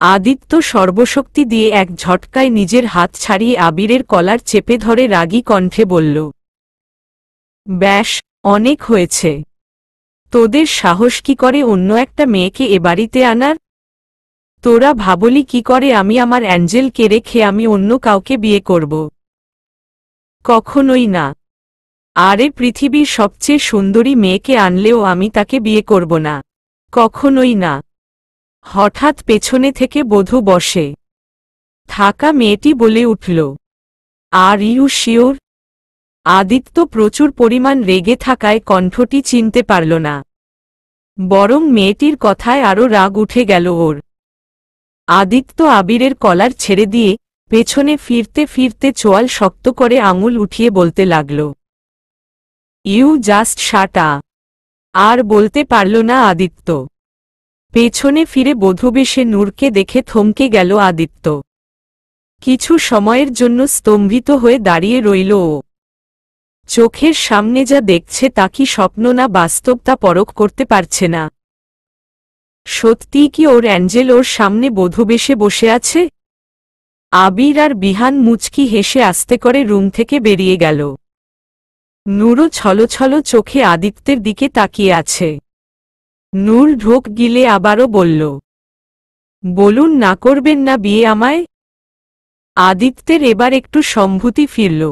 S1: আদিত্য সর্বশক্তি দিয়ে এক ঝটকায় নিজের হাত ছাড়িয়ে আবিরের কলার চেপে ধরে রাগী কণ্ঠে বলল, ব্যাস, অনেক হয়েছে। তোদের সাহস কি করে অন্য একটা মেয়েকে এ বাড়িতে আনার? তোরা ভাবলি কি করে আমি আমার অ্যাঞ্জেলকে রেখে আমি অন্য কাউকে বিয়ে করব? কখনোই না। আরে পৃথিবীর সবচেয়ে সুন্দরী মেয়েকে আনলেও আমি তাকে বিয়ে করব না, কখনোই না। হঠাৎ পেছনে থেকে বধূ বসে থাকা মেয়েটি বলে উঠল, আর ইউ শিওর? আদিত্য প্রচুর পরিমাণ রেগে থাকায় কণ্ঠটি চিনতে পারল না, বরং মেয়েটির কথায় আরও রাগ উঠে গেল ওর। আদিত্য আবিরের কলার ছেড়ে দিয়ে পেছনে ফিরতে ফিরতে চোয়াল শক্ত করে আঙুল উঠিয়ে বলতে লাগল, ইউ জাস্ট শাট আপ। আর বলতে পারল না আদিত্য। পেছনে ফিরে বধূবেশে নূরকে দেখে থমকে গেল আদিত্য। কিছু সময়ের জন্য স্তম্ভিত হয়ে দাঁড়িয়ে রইল ও। চোখের সামনে যা দেখছে তা কি স্বপ্ন না বাস্তব তা পরখ করতে পারছে না। সত্যিই কি ওর অ্যাঞ্জেল ওর সামনে বধূবেশে বসে আছে? আবির আর বিহান মুচকি হেসে আস্তে করে রুম থেকে বেরিয়ে গেল। নূরও ছলছল চোখে আদিত্যের দিকে তাকিয়ে আছে। নূর ঢোক গিলে আবারও বলল, বলুন না করবেন না বিয়ে আমায়? আদিত্যের এবার একটু সম্ভূতি ফিরল।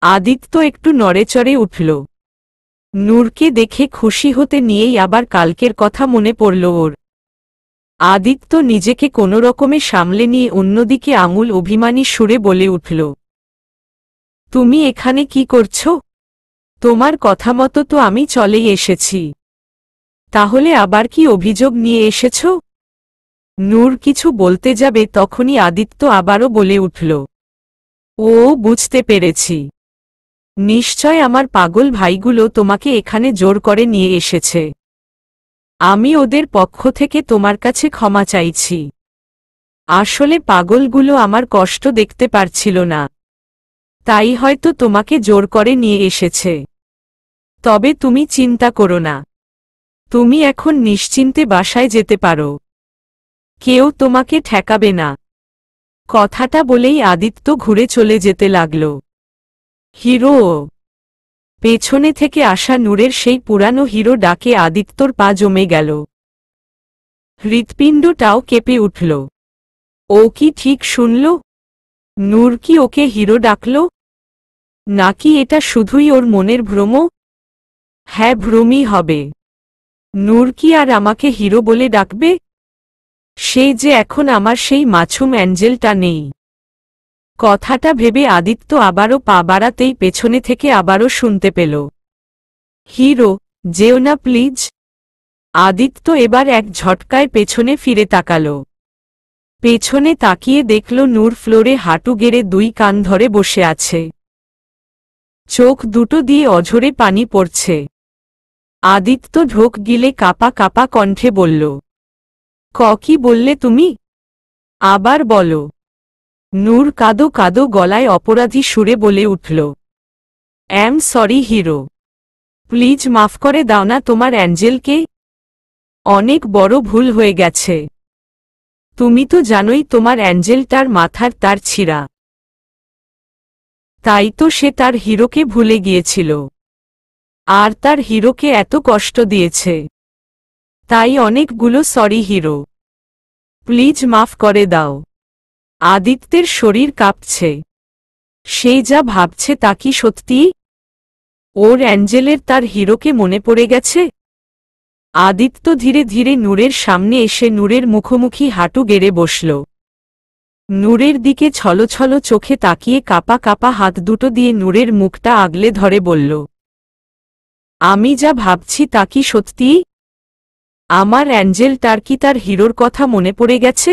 S1: আদিত্য একটু নড়েচড়ে উঠল। নূরকে দেখে খুশি হতে নিয়েই আবার কালকের কথা মনে পড়ল ওর। আদিত্য নিজেকে কোনোরকমে সামলে নিয়ে অন্যদিকে আঙুল অভিমানী সুরে বলে উঠল, তুমি এখানে কি করছো? তোমার কথা মতো তো আমি চলেই এসেছি। তাহলে আবার কি অভিযোগ নিয়ে এসেছ? নূর কিছু বলতে যাবে তখনই আদিত্য আবারও বলে উঠল, ও বুঝতে পেরেছি। নিশ্চয় আমার পাগল ভাইগুলো তোমাকে এখানে জোর করে নিয়ে এসেছে। আমি ওদের পক্ষ থেকে তোমার কাছে ক্ষমা চাইছি। আসলে পাগলগুলো আমার কষ্ট দেখতে পারছিল না, তাই হয়তো তোমাকে জোর করে নিয়ে এসেছে। তবে তুমি চিন্তা করো না, তুমি এখন নিশ্চিন্তে বাসায় যেতে পারো। কেউ তোমাকে ঠেকাবে না। কথাটা বলেই আদিত্য ঘুরে চলে যেতে লাগল। হিরো। পেছনে থেকে আসা নূরের সেই পুরানো হিরো ডাকে আদিত্যর পা জমে গেল। হৃৎপিণ্ডটাও কেঁপে উঠল। ও কি ঠিক শুনল? নূর কি ওকে হিরো ডাকল? নাকি এটা শুধুই ওর মনের ভ্রম? হ্যাঁ, ভ্রমই হবে। নূর কি আর আমাকে হিরো বলে ডাকবে? সেই যে এখন আমার সেই মাছুম অ্যাঞ্জেলটা নেই। কথাটা ভেবে আদিত্য আবারও পা বাড়াতেই পেছনে থেকে আবারও শুনতে পেল, হিরো, যেও না প্লিজ। আদিত্য এবার এক ঝটকায় পেছনে ফিরে তাকাল। পেছনে তাকিয়ে দেখল নূর ফ্লোরে হাঁটু গেড়ে দুই কান ধরে বসে আছে। চোখ দুটো দিয়ে অঝরে পানি পড়ছে। আদিত্য ঢোক গিলে কাপা কাপা কণ্ঠে বলল, কি বললে তুমি? আবার বলো। নূর কাদো কাদো গলায় অপরাধী সুরে বলে উঠল, অ্যাম সরি হিরো, প্লিজ মাফ করে দাও না তোমার অ্যাঞ্জেলকে। অনেক বড় ভুল হয়ে গেছে। তুমি তো জানোই তোমার অ্যাঞ্জেলটার মাথার তার ছিঁড়া। তাই তো সে তার হিরোকে ভুলে গিয়েছিল, আর তার হিরোকে এত কষ্ট দিয়েছে। তাই অনেকগুলো সরি হিরো, প্লিজ মাফ করে দাও। আদিত্যের শরীর কাঁপছে। সে যা ভাবছে তা কি সত্যি? ওর অ্যাঞ্জেলের তার হিরোকে মনে পড়ে গেছে? আদিত্য ধীরে ধীরে নূরের সামনে এসে নূরের মুখোমুখি হাঁটু গেড়ে বসল। নূরের দিকে ছলছল চোখে তাকিয়ে কাপা কাপা হাত দুটো দিয়ে নূরের মুখটা আগলে ধরে বলল, আমি যা ভাবছি তা কি সত্যি? আমার অ্যাঞ্জেলটার কি তার হিরোর কথা মনে পড়ে গেছে?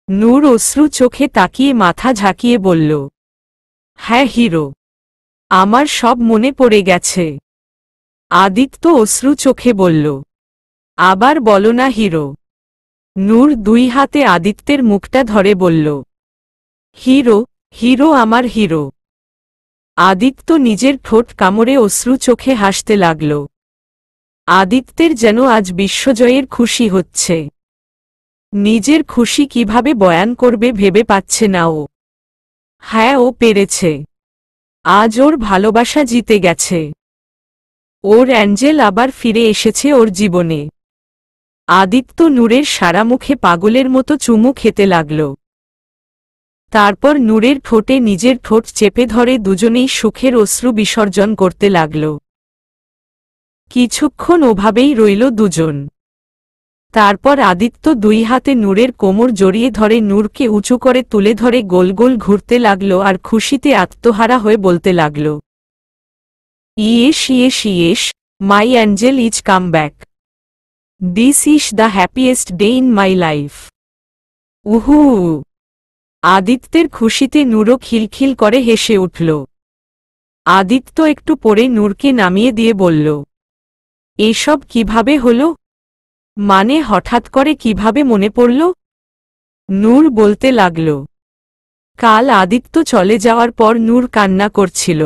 S1: নূর অশ্রু চোখে তাকিয়ে মাথা ঝাঁকিয়ে বলল, হ্যাঁ হিরো। আমার সব মনে পড়ে গেছে। আদিত্য অশ্রু চোখে বলল। আবার বলো না হিরো। নূর দুই হাতে আদিত্যের মুখটা ধরে বলল। হিরো, হিরো আমার হিরো। আদিত্য নিজের ঠোঁট কামড়ে অশ্রু চোখে হাসতে লাগল। আদিত্যের যেন আজ বিশ্বজয়ের খুশি হচ্ছে। নিজের খুশি কিভাবে বয়ান করবে ভেবে পাচ্ছে না ও। হ্যাঁ, ও পেরেছে। আজ ওর ভালোবাসা জিতে গেছে। ওর অ্যাঞ্জেল আবার ফিরে এসেছে ওর জীবনে। আদিত্য নূরের সারা মুখে পাগলের মতো চুমু খেতে লাগল। তারপর নূরের ঠোঁটে নিজের ঠোঁট চেপে ধরে দুজনেই সুখের অশ্রু বিসর্জন করতে লাগল। কিছুক্ষণ ওভাবেই রইল দুজন। তারপর আদিত্য দুই হাতে নূরের কোমর জড়িয়ে ধরে নূরকে উঁচু করে তুলে ধরে গোল গোল ঘুরতে লাগল আর খুশিতে আত্মহারা হয়ে বলতে লাগল, yes yes yes, my angel is come back. This is the happiest day in my life. উহু। আদিত্যের খুশিতে নূরও খিলখিল করে হেসে উঠল। আদিত্য একটু পরে নূরকে নামিয়ে দিয়ে বলল, এসব কিভাবে হলো? মানে হঠাৎ করে কিভাবে মনে পড়ল? নূর বলতে লাগল, কাল আদিত্য চলে যাওয়ার পর নূর কান্না করছিল।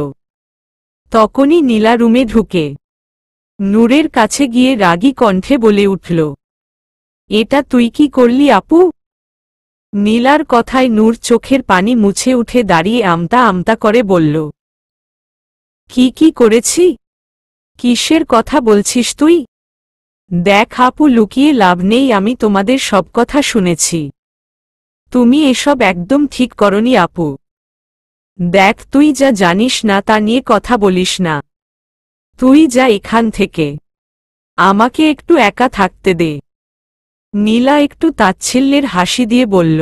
S1: তখনই নীলা রুমে ঢুকে নূরের কাছে গিয়ে রাগী কণ্ঠে বলে উঠল, এটা তুই কি করলি আপু? নীলার কথায় নূর চোখের পানি মুছে উঠে দাঁড়িয়ে আমতা আমতা করে বলল, কি করেছি? কিসের কথা বলছিস তুই? দেখ আপু, লুকিয়ে লাভ নেই, আমি তোমাদের সব কথা শুনেছি। তুমি এসব একদম ঠিক করনি আপু। দেখ, তুই যা জানিস না তা নিয়ে কথা বলিস না। তুই যা এখান থেকে। আমাকে একটু একা থাকতে দে। নীলা একটু তাচ্ছিল্যের হাসি দিয়ে বলল,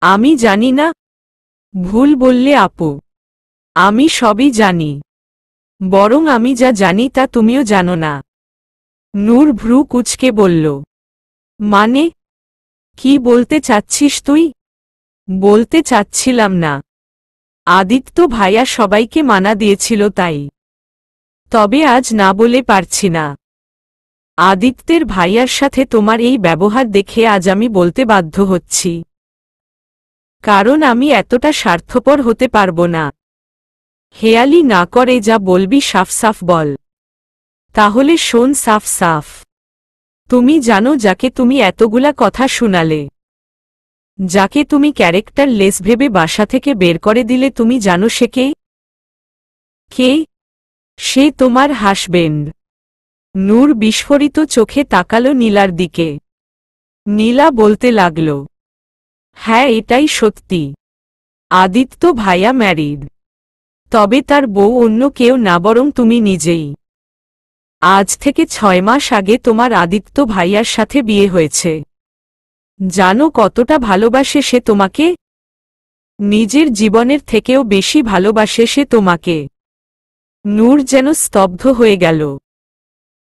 S1: আমি জানি না। ভুল বললে আপু। আমি সবই জানি। বরং আমি যা জানি তা তুমিও জানো না। নূর ভ্রু কুঁচকে বলল, মানে? কি বলতে চাচ্ছিস তুই? বলতে চাচ্ছিলাম না। আদিত্য ভাইয়া সবাইকে মানা দিয়েছিল তাই। তবে আজ না বলে পারছি না। আদিত্যের ভাইয়ার সাথে তোমার এই ব্যবহার দেখে আজ আমি বলতে বাধ্য হচ্ছি। কারণ আমি এতটা স্বার্থপর হতে পারবো না। হেয়ালি না করে যা বলবি সাফ সাফ বল। তাহলে শোন সাফ সাফ। তুমি জানো যাকে তুমি এতগুলা কথা শুনালে, যাকে তুমি ক্যারেক্টার লেস ভেবে বাসা থেকে বের করে দিলে, তুমি জানো সে কে? কে? সে তোমার হাসবেন্ড। নূর বিস্ফোরিত চোখে তাকালো নীলার দিকে। নীলা বলতে লাগল, হ্যাঁ এটাই সত্যি। আদিত্য ভাইয়া ম্যারিড। তবে তার বউ অন্য কেউ না, বরং তুমি নিজেই। আজ থেকে 6 মাস আগে তোমার আদিত্য ভাইয়ার সাথে বিয়ে হয়েছে। জানো কতটা ভালোবাসে সে তোমাকে? নিজের জীবনের থেকেও বেশি ভালোবাসে সে তোমাকে। নূর যেন স্তব্ধ হয়ে গেল।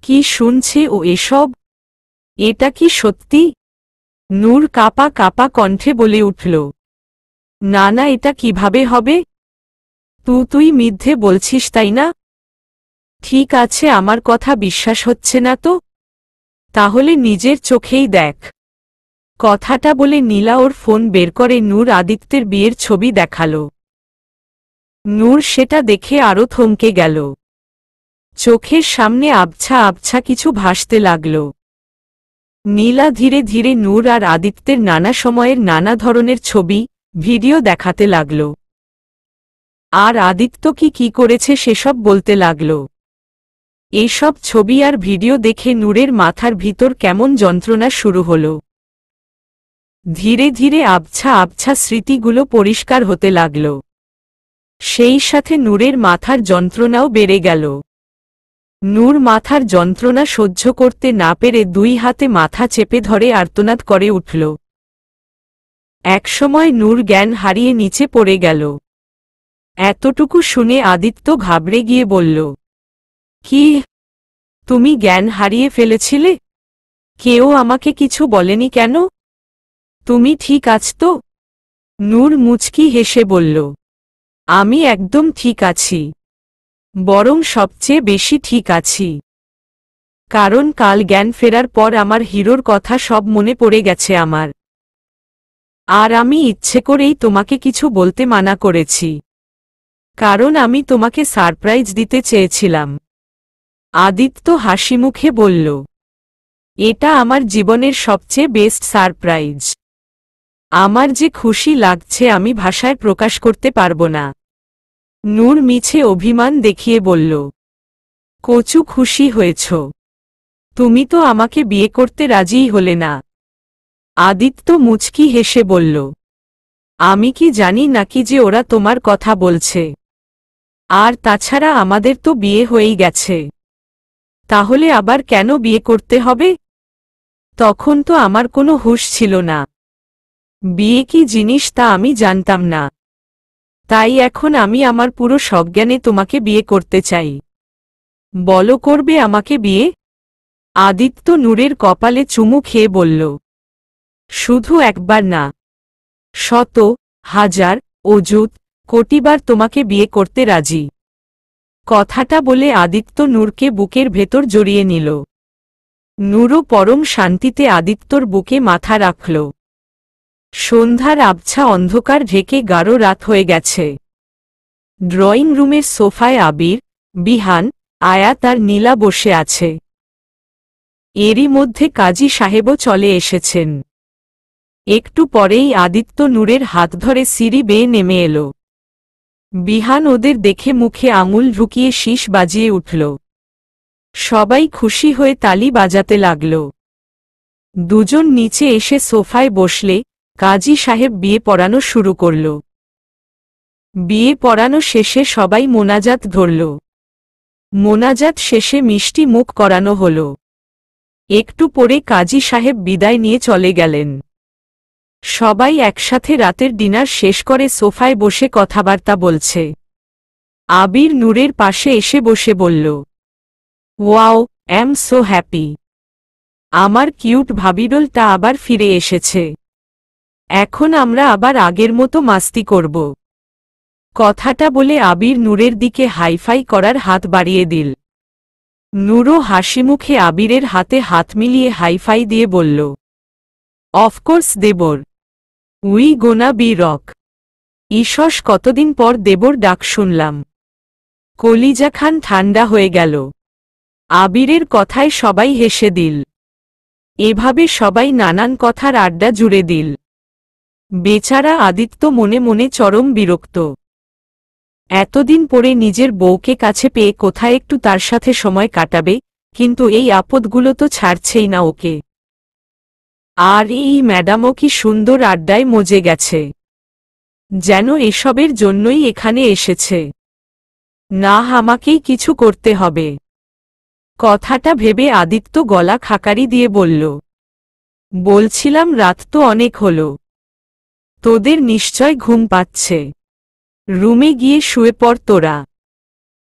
S1: কি শুনছে ও এসব? এটা কি সত্যি? নূর কাপা কাপা কণ্ঠে বলে উঠল, না না, এটা কিভাবে হবে? তুই মিথ্যে বলছিস তাই না? ঠিক আছে, আমার কথা বিশ্বাস হচ্ছে না তো? তাহলে নিজের চোখেই দেখ। কথাটা বলে নীলা ওর ফোন বের করে নূর আদিত্যের বিয়ের ছবি দেখালো। নূর সেটা দেখে আরও থমকে গেল। চোখের সামনে আবছা আবছা কিছু ভাসতে লাগল। নীলা ধীরে ধীরে নূর আর আদিত্যের নানা সময়ের নানা ধরনের ছবি, ভিডিও দেখাতে লাগল। আর আদিত্য কি করেছে সেসব বলতে লাগল। এইসব ছবি আর ভিডিও দেখে নূরের মাথার ভিতর কেমন যন্ত্রণা শুরু হল। ধীরে ধীরে আবছা আবছা স্মৃতিগুলো পরিষ্কার হতে লাগল। সেই সাথে নূরের মাথার যন্ত্রণাও বেড়ে গেল। নূর মাথার যন্ত্রণা সহ্য করতে না পেরে দুই হাতে মাথা চেপে ধরে আর্তনাদ করে উঠল। একসময় নূর জ্ঞান হারিয়ে নিচে পড়ে গেল। এতটুকু শুনে আদিত্য ঘাবড়ে গিয়ে বলল, কি? তুমি জ্ঞান হারিয়ে ফেলেছিলে? কেউ আমাকে কিছু বলেনি কেন? তুমি ঠিক আছ তো? নূর মুচকি হেসে বলল, আমি একদম ঠিক আছি, বরং সবচেয়ে বেশি ঠিক আছি। কারণ কাল জ্ঞান ফেরার পর আমার হিরোর কথা সব মনে পড়ে গেছে আমার। আর আমি ইচ্ছে করেই তোমাকে কিছু বলতে মানা করেছি, কারণ আমি তোমাকে সারপ্রাইজ দিতে চেয়েছিলাম। আদিত্য হাসিমুখে বলল, এটা আমার জীবনের সবচেয়ে বেস্ট সারপ্রাইজ। আমার যে খুশি লাগছে আমি ভাষায় প্রকাশ করতে পারবো না। নূর মিছে অভিমান দেখিয়ে বলল, কচু খুশি হয়েছ? তুমি তো আমাকে বিয়ে করতে রাজিই হলে না। আদিত্য মুচকি হেসে বলল, আমি কি জানি নাকি যে ওরা তোমার কথা বলছে? আর তাছাড়া আমাদের তো বিয়ে হয়েই গেছে, তাহলে আবার কেন বিয়ে করতে হবে? তখন তো আমার কোনো হুঁশ ছিল না। বিয়ে কি জিনিস তা আমি জানতাম না। তাই এখন আমি আমার পুরো সজ্ঞানে তোমাকে বিয়ে করতে চাই। বলো, করবে আমাকে বিয়ে? আদিত্য নূরের কপালে চুমু খেয়ে বলল, শুধু একবার না, শত, হাজার, অযুত, কোটিবার তোমাকে বিয়ে করতে রাজি। কথাটা বলে আদিত্য নূরকে বুকের ভেতর জড়িয়ে নিল। নূরও পরম শান্তিতে আদিত্যর বুকে মাথা রাখল। সন্ধ্যার আবছা অন্ধকার ঢেকে গাঢ় রাত হয়ে গেছে। ড্রয়িং রুমের সোফায় আবির, বিহান, আয়াত আর নীলা বসে আছে। এরই মধ্যে কাজী সাহেবও চলে এসেছেন। একটু পরেই আদিত্য নূরের হাত ধরে সিঁড়ি বেয়ে নেমে এলো। বিহান ওদের দেখে মুখে আঙুল ঢুকিয়ে শীষ বাজিয়ে উঠল। সবাই খুশি হয়ে তালি বাজাতে লাগল। দুজন নিচে এসে সোফায় বসলে কাজী সাহেব বিয়ে পড়ানো শুরু করল। বিয়ে পড়ানো শেষে সবাই মোনাজাত ধরল। মোনাজাত শেষে মিষ্টি মুখ করানো হল। একটু পরে কাজী সাহেব বিদায় নিয়ে চলে গেলেন। সবাই একসাথে রাতের ডিনার শেষ করে সোফায় বসে কথাবার্তা বলছে। আবির নূরের পাশে এসে বসে বলল, ওয়াও, অ্যাম সো হ্যাপি। আমার কিউট ভাবিডলটা আবার ফিরে এসেছে। এখন আমরা আবার আগের মতো মাস্তি করব। কথাটা বলে আবির নূরের দিকে হাইফাই করার হাত বাড়িয়ে দিল। নূরও হাসিমুখে আবিরের হাতে হাত মিলিয়ে হাইফাই দিয়ে বলল, অফকোর্স দেবর, উই গোনা বি রক। ঈশস, কতদিন পর দেবর ডাক শুনলাম। কলিজা খান ঠান্ডা হয়ে গেল। আবিরের কথায় সবাই হেসে দিল। এভাবে সবাই নানান কথার আড্ডা জুড়ে দিল। বেচারা আদিত্য মনে মনে চরম বিরক্ত। এতদিন পরে নিজের বউকে কাছে পেয়ে কোথায় একটু তার সাথে সময় কাটাবে, কিন্তু এই আপদগুলো তো ছাড়ছেই না ওকে। আর এই ম্যাডামও কি সুন্দর আড্ডায় মজে গেছে, যেন এসবের জন্যই এখানে এসেছে। না, আমাকেই কিছু করতে হবে। কথাটা ভেবে আদিত্য গলা খাকারি দিয়ে বলল, বলছিলাম রাত তো অনেক হলো, তোদের নিশ্চয় ঘুম পাচ্ছে। রুমে গিয়ে শুয়ে পড় তোরা।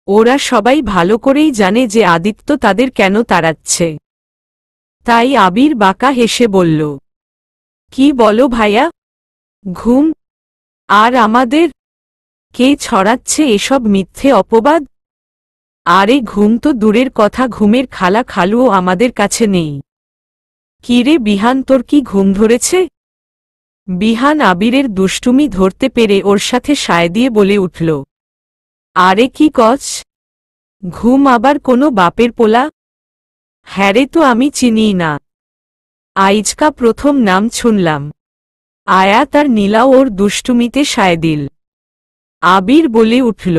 S1: ওরা সবাই ভালো করেই জানে যে আদিত্য তাদের কেন তাড়াচ্ছে। তাই আবির বাঁকা হেসে বলল, কি বলো ভাইয়া? ঘুম? আর আমাদের? কে ছড়াচ্ছে এসব মিথ্যে অপবাদ? আরে ঘুম তো দূরের কথা, ঘুমের খালা খালুও আমাদের কাছে নেই। কিরে বিহান, তোর কি ঘুম ধরেছে? বিহান আবিরের দুষ্টুমি ধরতে পেরে ওর সাথে সায় দিয়ে বলে উঠল, আরে কি কচ? ঘুম আবার কোনো বাপের পোলা? হ্যারে, তো আমি চিনিই না, আইজকা প্রথম নাম শুনলাম। আয়াত আর নীলাও ওর দুষ্টুমিতে সায় দিল। আবির বলে উঠল,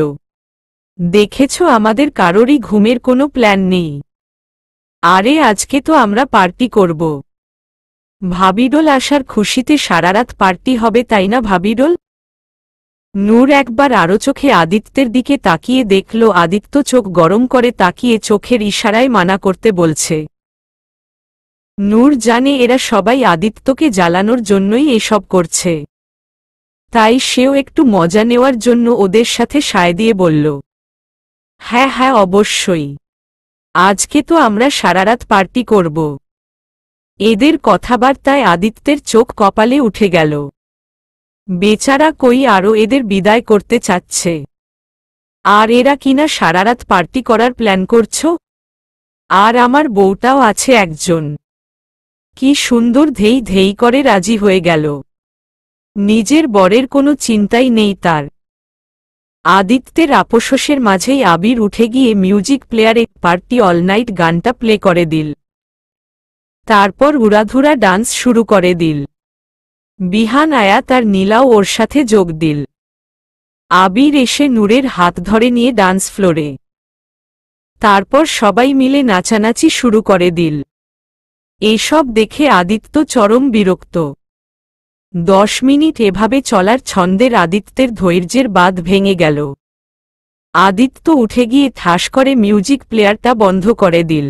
S1: দেখেছ, আমাদের কারোরই ঘুমের কোনো প্ল্যান নেই। আরে আজকে তো আমরা পার্টি করব। ভাবিডল আসার খুশিতে সারারাত পার্টি হবে, তাই না ভাবিডল? নূর একবার আরো চোখে আদিত্যের দিকে তাকিয়ে দেখল আদিত্য চোখ গরম করে তাকিয়ে চোখের ইশারায় মানা করতে বলছে। নূর জানে এরা সবাই আদিত্যকে জ্বালানোর জন্যই এসব করছে। তাই সেও একটু মজা নেওয়ার জন্য ওদের সাথে সায় দিয়ে বলল, হ্যাঁ হ্যাঁ অবশ্যই, আজকে তো আমরা সারারাত পার্টি করব। এদের কথাবার্তায় আদিত্যের চোখ কপালে উঠে গেল। বেচারা কই আরও এদের বিদায় করতে চাচ্ছে। আর এরা কিনা সারারাত পার্টি করার প্ল্যান করছো। আর আমার বউটাও আছে একজন। কি সুন্দর ধেই ধেই করে রাজি হয়ে গেল। নিজের বরের কোনো চিন্তাই নেই তার। আদিত্যের আপোষের মাঝেই আবির উঠে গিয়ে মিউজিক প্লেয়ারে পার্টি অল নাইট গানটা প্লে করে দিল। তারপর উড়াধুরা ডান্স শুরু করে দিল। বিহান আয়া তার নীলাও ওর সাথে যোগ দিল। আবির এসে নূরের হাত ধরে নিয়ে ডান্স ফ্লোরে। তারপর সবাই মিলে নাচানাচি শুরু করে দিল। এসব দেখে আদিত্য চরম বিরক্ত। 10 মিনিট এভাবে চলার ছন্দের আদিত্যের ধৈর্যের বাঁধ ভেঙে গেল। আদিত্য উঠে গিয়ে ঠাস করে মিউজিক প্লেয়ারটা বন্ধ করে দিল।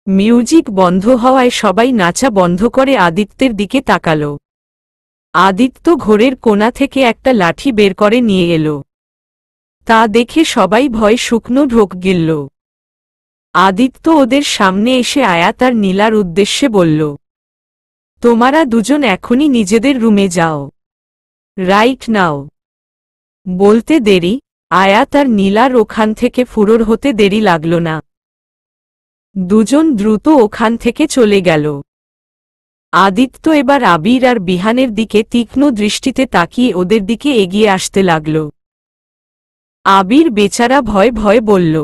S1: মিউজিক বন্ধ হওয়ায় সবাই নাচা বন্ধ করে আদিত্যের দিকে তাকাল। আদিত্য ঘোরের কোণা থেকে একটা লাঠি বের করে নিয়ে এলো। তা দেখে সবাই ভয়ে শুকনো ঢোক গিলল। আদিত্য ওদের সামনে এসে আয়া তার নীলার উদ্দেশ্যে বলল, তোমরা দুজন এখনই নিজেদের রুমে যাও, রাইট নাও। বলতে দেরি, আয়া তার নীলার ওখান থেকে ফুরোর হতে দেরি লাগল না। দুজন দ্রুত ওখান থেকে চলে গেল। আদিত্য এবার আবির আর বিহানের দিকে তীক্ষ্ণ দৃষ্টিতে তাকিয়ে ওদের দিকে এগিয়ে আসতে লাগল। আবির বেচারা ভয় ভয় বলল,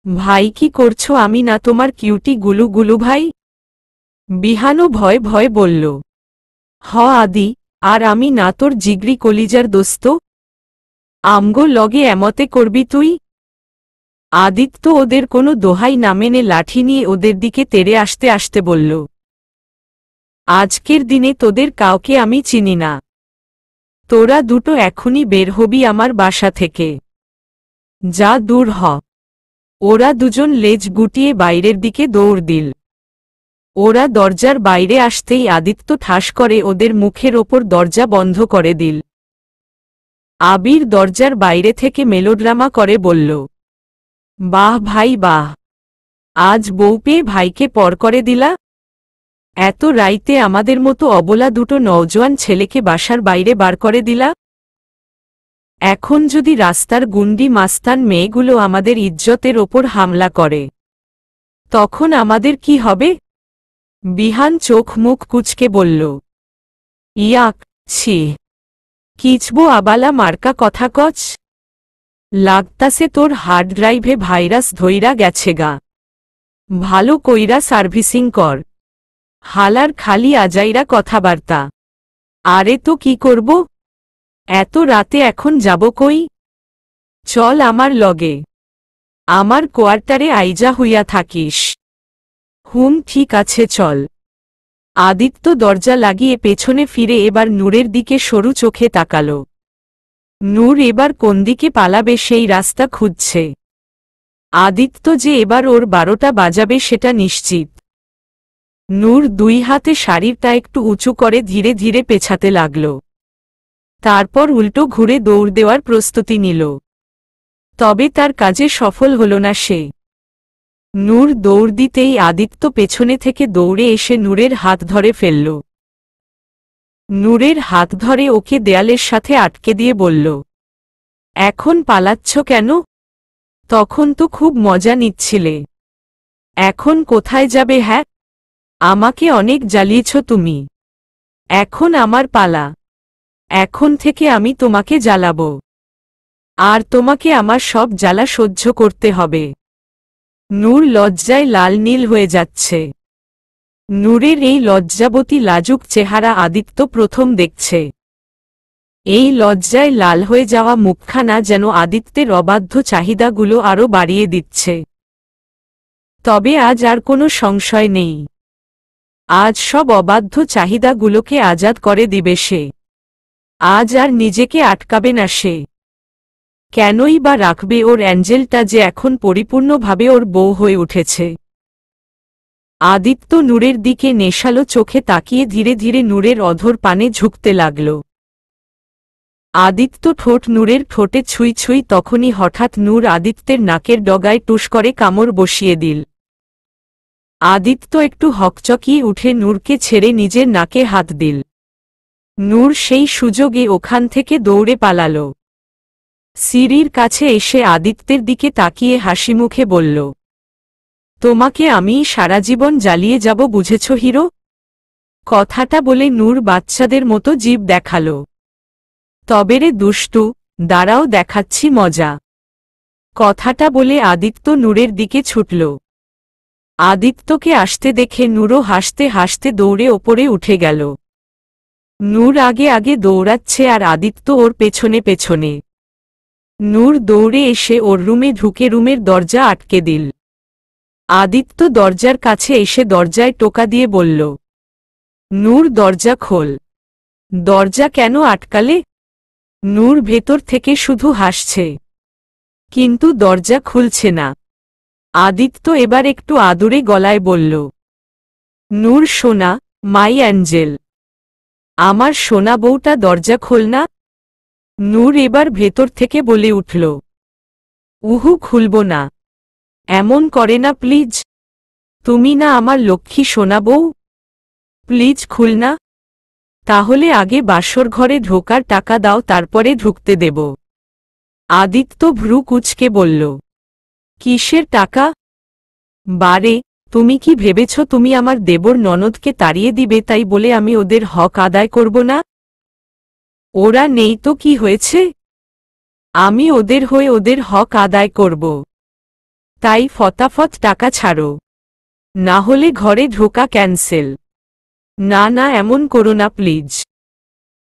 S1: ভাই কি করছো? আমি না তোমার কিউটি গুলু গুলু ভাই। বিহানও ভয় ভয় বলল, হ আদি, আর আমি না তোর জিগরি কলিজার দোস্ত। আমগো লগে এমতে করবি তুই? আদিত্য ওদের কোনো দোহাই না মেনে লাঠি নিয়ে ওদের দিকে তেড়ে আসতে আসতে বলল, আজকের দিনে তোদের কাউকে আমি চিনি না। তোরা দুটো এখনই বের হবি আমার বাসা থেকে। যা দূর হ। ওরা দুজন লেজ গুটিয়ে বাইরের দিকে দৌড় দিল। ওরা দরজার বাইরে আসতেই আদিত্য ঠাস করে ওদের মুখের ওপর দরজা বন্ধ করে দিল। আবির দরজার বাইরে থেকে মেলোড্রামা করে বলল, বাহ ভাই বাহ, আজ বউ পেয়ে ভাইকে পর করে দিলা। এত রাইতে আমাদের মতো অবলা দুটো নওজোয়ান ছেলেকে বাসার বাইরে বার করে দিলা। এখন যদি রাস্তার গুন্ডি মাস্তান মেয়েগুলো আমাদের ইজ্জতের ওপর হামলা করে, তখন আমাদের কি হবে? বিহান চোখ মুখ কুচকে বলল, ইয়াক, ছি, কিচবো আবালা মার্কা কথা কচ। লাগতাসে তোর হার্ড ড্রাইভে ভাইরাস ধইরা গেছে গা। ভালো কইরা সার্ভিসিং কর। হালার খালি আজাইরা কথাবার্তা। আরে তো কি করব? এত রাতে এখন যাব কই? চল আমার লগে, আমার কোয়ার্টারে আইজা হইয়া থাকিস। হুম ঠিক আছে চল। আদিত্য দরজা লাগিয়ে পেছনে ফিরে এবার নূরের দিকে সরু চোখে তাকাল। নূর এবার কোন দিকে পালাবে সেই রাস্তা খুঁজছে। আদিত্য যে এবার ওর 12টা বাজাবে সেটা নিশ্চিত। নূর দুই হাতে শাড়িটা একটু উঁচু করে ধীরে ধীরে পেছাতে লাগল। তারপর উল্টো ঘুরে দৌড় দেওয়ার প্রস্তুতি নিল। তবে তার কাজে সফল হল না সে। নূর দৌড় দিতেই আদিত্য পেছনে থেকে দৌড়ে এসে নূরের হাত ধরে ফেলল। নূরের হাত ধরে ওকে দেয়ালের সাথে আটকে দিয়ে বলল, এখন পালাচ্ছ কেন? তখন তো খুব মজা নিচ্ছিলে। এখন কোথায় যাবে? হ্যাঁ, আমাকে অনেক জ্বালিয়েছ তুমি। এখন আমার পালা। এখন থেকে আমি তোমাকে জ্বালাব। আর তোমাকে আমার সব জ্বালা সহ্য করতে হবে। নূর লজ্জায় লাল নীল হয়ে যাচ্ছে। নূরের এই লজ্জাবতী লাজুক চেহারা আদিত্য প্রথম দেখছে। এই লজ্জায় লাল হয়ে যাওয়া মুখখানা যেন আদিত্যের অবাধ্য চাহিদাগুলো আরও বাড়িয়ে দিচ্ছে। তবে আজ আর কোনো সংশয় নেই। আজ সব অবাধ্য চাহিদাগুলোকে আজাদ করে দিবে সে। আজ আর নিজেকে আটকাবে না সে। কেনই বা রাখবে ওর অ্যাঞ্জেলটা যে এখন পরিপূর্ণভাবে ওর বউ হয়ে উঠেছে। আদিত্য নূরের দিকে নেশালো চোখে তাকিয়ে ধীরে ধীরে নূরের অধর পানে ঝুঁকতে লাগল। আদিত্য ঠোঁট নূরের ঠোঁটে ছুঁই ছুঁই তখনই হঠাৎ নূর আদিত্যের নাকের ডগায় টুস করে কামড় বসিয়ে দিল। আদিত্য একটু হকচকিয়ে উঠে নূরকে ছেড়ে নিজের নাকে হাত দিল। নূর সেই সুযোগে ওখান থেকে দৌড়ে পালাল। সিঁড়ির কাছে এসে আদিত্যের দিকে তাকিয়ে হাসিমুখে বলল, তোমাকে আমি সারা জীবন জ্বালিয়ে যাব, বুঝেছ হিরো? কথাটা বলে নূর বাচ্চাদের মতো জিভ দেখাল। তবে রে দুষ্টু, দাঁড়াও দেখাচ্ছি মজা। কথাটা বলে আদিত্য নূরের দিকে ছুটল। আদিত্যকে আসতে দেখে নূরও হাসতে হাসতে দৌড়ে ওপরে উঠে গেল। নূর আগে আগে দৌড়াচ্ছে আর আদিত্য ওর পেছনে পেছনে। নূর দৌড়ে এসে ওর রুমে ঢুকে রুমের দরজা আটকে দিল। আদিত্য দরজার কাছে এসে দরজায় টোকা দিয়ে বলল, নূর দরজা খোল। দরজা কেন আটকালে? নূর ভেতর থেকে শুধু হাসছে, কিন্তু দরজা খুলছে না। আদিত্য এবার একটু আদুরে গলায় বলল, নূর সোনা, মাই অ্যাঞ্জেল, আমার সোনা বউটা দরজা খোল না। নূর এবার ভেতর থেকে বলে উঠল, উহু, খুলব না। এমন করে না প্লিজ, তুমি না আমার লক্ষ্মী সোনা বউ? প্লিজ খুল না। তাহলে আগে বাসর ঘরে ঢোকার টাকা দাও, তারপরে ঢুকতে দেব। আদিত্য ভ্রু কুঁচকে বলল, কিসের টাকা? বারে, তুমি কি ভেবেছ তুমি আমার দেবর ননদকে তাড়িয়ে দিবে তাই বলে আমি ওদের হক আদায় করব না? ওরা নেই তো কি হয়েছে? আমি ওদের হয়ে ওদের হক আদায় করব। তাই ফটাফট টাকা ছাড়ো, না হলে ঘরে ঢোকা ক্যান্সেল। না না, এমন করো না প্লিজ,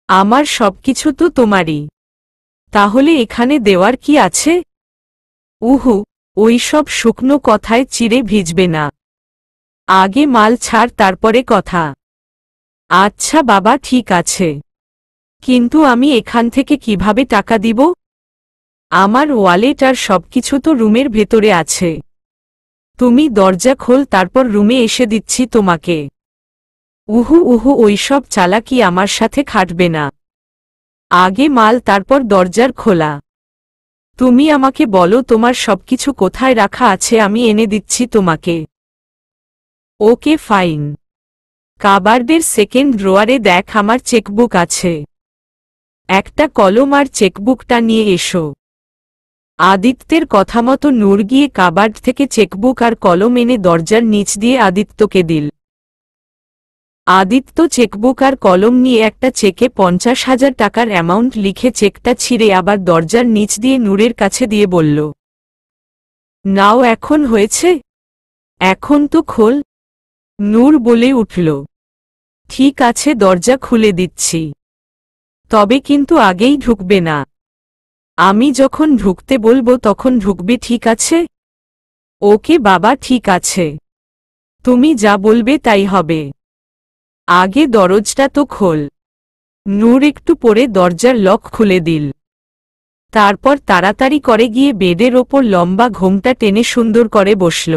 S1: আমার সবকিছু তো তোমারই। তাহলে এখানে দেওয়ার কি আছে? উহু, ওই সব শুকনো কথায় চিড়ে ভিজবে না। আগে মাল ছাড়, তারপরে কথা। আচ্ছা বাবা, ঠিক আছে, কিন্তু আমি এখান থেকে কিভাবে টাকা দিব? আমার ওয়ালেট আর সবকিছু তো রুমের ভেতরে আছে। তুমি দরজা খোল, তারপর রুমে এসে দিচ্ছি তোমাকে। উহু উহু, ওইসব চালাকি আমার সাথে খাটবে না। আগে মাল, তারপর দরজার খোলা। তুমি আমাকে বলো তোমার সবকিছু কোথায় রাখা আছে, আমি এনে দিচ্ছি তোমাকে। Okay fine. কাবার্ডের সেকেন্ড ড্রয়ারে দেখ, আমার চেকবুক আছে। একটা কলম আর চেকবুকটা নিয়ে এসো। আদিত্যের কথামতো নূর গিয়ে কাবার্ড থেকে চেকবুক আর কলম এনে দরজার নিচ দিয়ে আদিত্যকে দিল। আদিত্য চেকবুক আর কলম নিয়ে একটা চেকে 50,000 টাকার অ্যামাউন্ট লিখে চেকটা ছিঁড়ে আবার দরজার নিচ দিয়ে নূরের কাছে দিয়ে বলল, নাও, এখন হয়েছে? এখন তো খোল। নূর বলে উঠল, ঠিক আছে, দরজা খুলে দিচ্ছি, তবে কিন্তু আগেই ঢুকবে না। আমি যখন ঢুকতে বলবো তখন ঢুকবে, ঠিক আছে? ওকে বাবা, ঠিক আছে, তুমি যা বলবে তাই হবে। আগে দরজাটা তো খোল। নূর একটু পরে দরজার লক খুলে দিল। তারপর তাড়াতাড়ি করে গিয়ে বেডের ওপর লম্বা ঘোমটা টেনে সুন্দর করে বসল।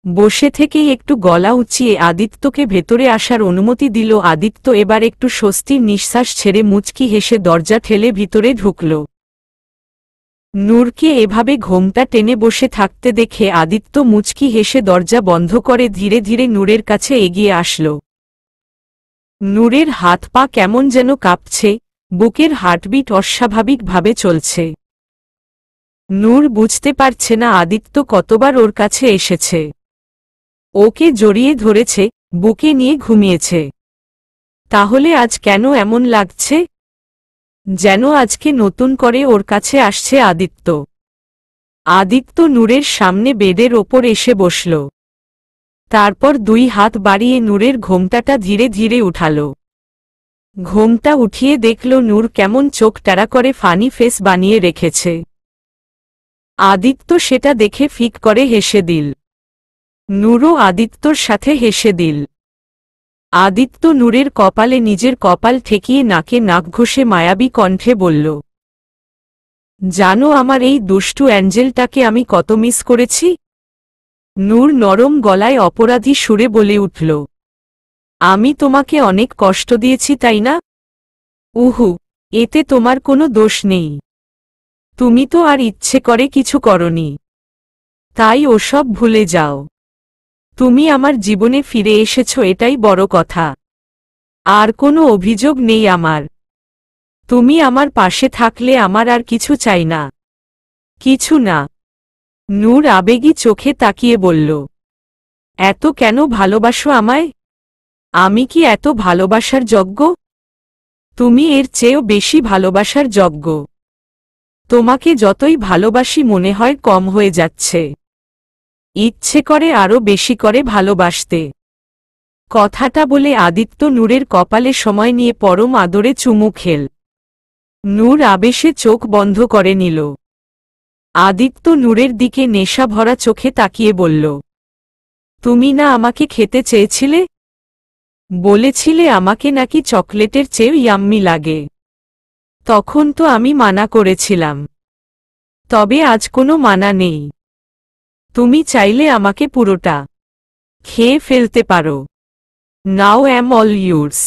S1: বসে থেকেই একটু গলা উঁচিয়ে আদিত্যকে ভেতরে আসার অনুমতি দিল। আদিত্য এবার একটু স্বস্তির নিঃশ্বাস ছেড়ে মুচকি হেসে দরজা ঠেলে ভিতরে ঢুকল। নূরকে এভাবে ঘোমটা টেনে বসে থাকতে দেখে আদিত্য মুচকি হেসে দরজা বন্ধ করে ধীরে ধীরে নূরের কাছে এগিয়ে আসল। নূরের হাত পা কেমন যেন কাঁপছে, বুকের হার্টবিট অস্বাভাবিকভাবে চলছে। নূর বুঝতে পারছে না আদিত্য কতবার ওর কাছে এসেছে, ওকে জড়িয়ে ধরেছে, বুকে নিয়ে ঘুমিয়েছে। তাহলে আজ কেন এমন লাগছে? যেন আজকে নতুন করে ওর কাছে আসছে আদিত্য। আদিত্য নূরের সামনে বেডের ওপর এসে বসল। তারপর দুই হাত বাড়িয়ে নূরের ঘোমটাটা ধীরে ধীরে উঠাল। ঘোমটা উঠিয়ে দেখল নূর কেমন চোখ টারা করে ফানি ফেস বানিয়ে রেখেছে। আদিত্য সেটা দেখে ফিক করে হেসে দিল। নূরও আদিত্যর সাথে হেসে দিল। আদিত্য নূরের কপালে নিজের কপাল ঠেকিয়ে নাকে নাক ঘষে মায়াবী কণ্ঠে বলল, জানো আমার এই দুষ্টু অ্যাঞ্জেলটাকে আমি কত মিস করেছি? নূর নরম গলায় অপরাধী সুরে বলে উঠল, আমি তোমাকে অনেক কষ্ট দিয়েছি তাই না? উহু, এতে তোমার কোনো দোষ নেই। তুমি তো আর ইচ্ছে করে কিছু করনি, তাই ওসব ভুলে যাও। তুমি আমার জীবনে ফিরে এসেছ, এটাই বড় কথা। আর কোনো অভিযোগ নেই আমার। তুমি আমার পাশে থাকলে আমার আর কিছু চাই না। কিছু না। নূর আবেগী চোখে তাকিয়ে বলল, এত কেন ভালোবাসো আমায়? আমি কি এত ভালোবাসার যোগ্য? তুমি এর চেয়েও বেশি ভালোবাসার যোগ্য। তোমাকে যতই ভালোবাসি মনে হয় কম হয়ে যাচ্ছে। ইচ্ছে করে আরো বেশি করে ভালোবাসতে। কথাটা বলে আদিত্য নূরের কপালে সময় নিয়ে পরম আদরে চুমু খেল। নূর আবেশে চোখ বন্ধ করে নিল। আদিত্য নূরের দিকে নেশা ভরা চোখে তাকিয়ে বলল, তুমি না আমাকে খেতে চেয়েছিলে? বলেছিলে আমাকে নাকি চকলেটের চেয়েও ইয়াম্মি লাগে। তখন তো আমি মানা করেছিলাম। তবে আজ কোনো মানা নেই। তুমি চাইলে আমাকে পুরোটা খেয়ে ফেলতে পারো। নাও অ্যাম অল ইউর্স।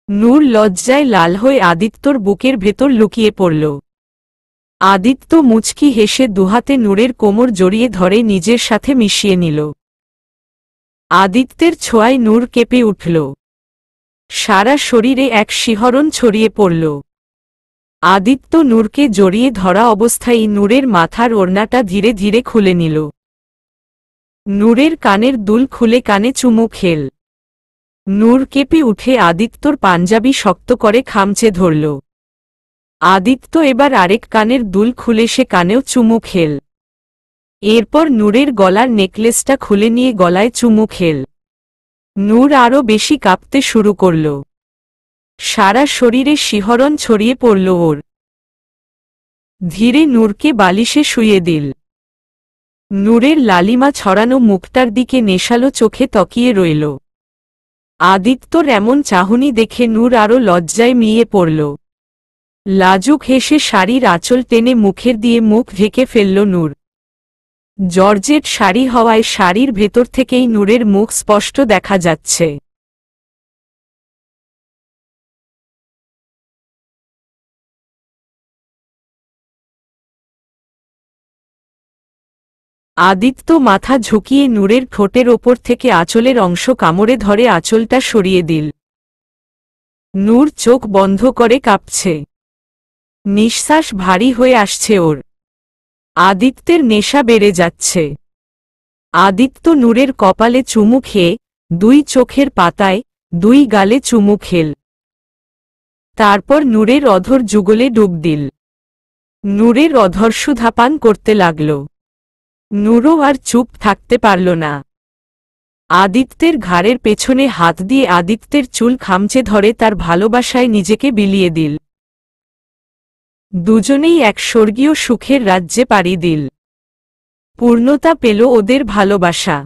S1: নূর লজ্জায় লাল হয়ে আদিত্যর বুকের ভেতর লুকিয়ে পড়ল। আদিত্য মুচকি হেসে দুহাতে নূরের কোমর জড়িয়ে ধরে নিজের সাথে মিশিয়ে নিল। আদিত্যের ছোঁয়ায় নূর কেঁপে উঠল। সারা শরীরে এক শিহরণ ছড়িয়ে পড়ল। আদিত্য নূরকে জড়িয়ে ধরা অবস্থায় নূরের মাথার ওড়নাটা ধীরে ধীরে খুলে নিল। নূরের কানের দুল খুলে কানে চুমু খেল। নূর কেঁপে উঠে আদিত্যর পাঞ্জাবি শক্ত করে খামচে ধরল। আদিত্য এবার আরেক কানের দুল খুলে সে কানেও চুমু খেল। এরপর নূরের গলার নেকলেসটা খুলে নিয়ে গলায় চুমু খেল। নূর আরও বেশি কাঁপতে শুরু করল। সারা শরীরে শিহরণ ছড়িয়ে পড়ল ওর। ধীরে নূরকে বালিশে শুইয়ে দিল। নূরের লালিমা ছড়ানো মুখটার দিকে নেশালো চোখে তকিয়ে রইল। আদিত্যর এমন চাহনি দেখে নূর আরও লজ্জায় মিয়ে পড়ল। লাজুক হেসে শাড়ির আঁচল টেনে মুখের দিয়ে মুখ ঢেকে ফেলল নূর। জর্জেট শাড়ি হওয়ায় শাড়ির ভেতর থেকেই নূরের মুখ স্পষ্ট দেখা যাচ্ছে। আদিত্য মাথা ঝুঁকিয়ে নূরের ঠোঁটের ওপর থেকে আঁচলের অংশ কামড়ে ধরে আঁচলটা সরিয়ে দিল। নূর চোখ বন্ধ করে কাঁপছে। নিঃশ্বাস ভারী হয়ে আসছে ওর। আদিত্যের নেশা বেড়ে যাচ্ছে। আদিত্য নূরের কপালে চুমু খেয়ে, দুই চোখের পাতায়, দুই গালে চুমু খেল। তারপর নূরের অধর যুগলে ডুব দিল। নূরের অধর সুধাপান করতে লাগল। নূরও আর চুপ থাকতে পারল না। আদিত্যের ঘাড়ের পেছনে হাত দিয়ে আদিত্যের চুল খামচে ধরে তার ভালোবাসায় নিজেকে বিলিয়ে দিল। দুজনেই এক স্বর্গীয় সুখের রাজ্যে পাড়ি দিল। পূর্ণতা পেল ওদের ভালোবাসা।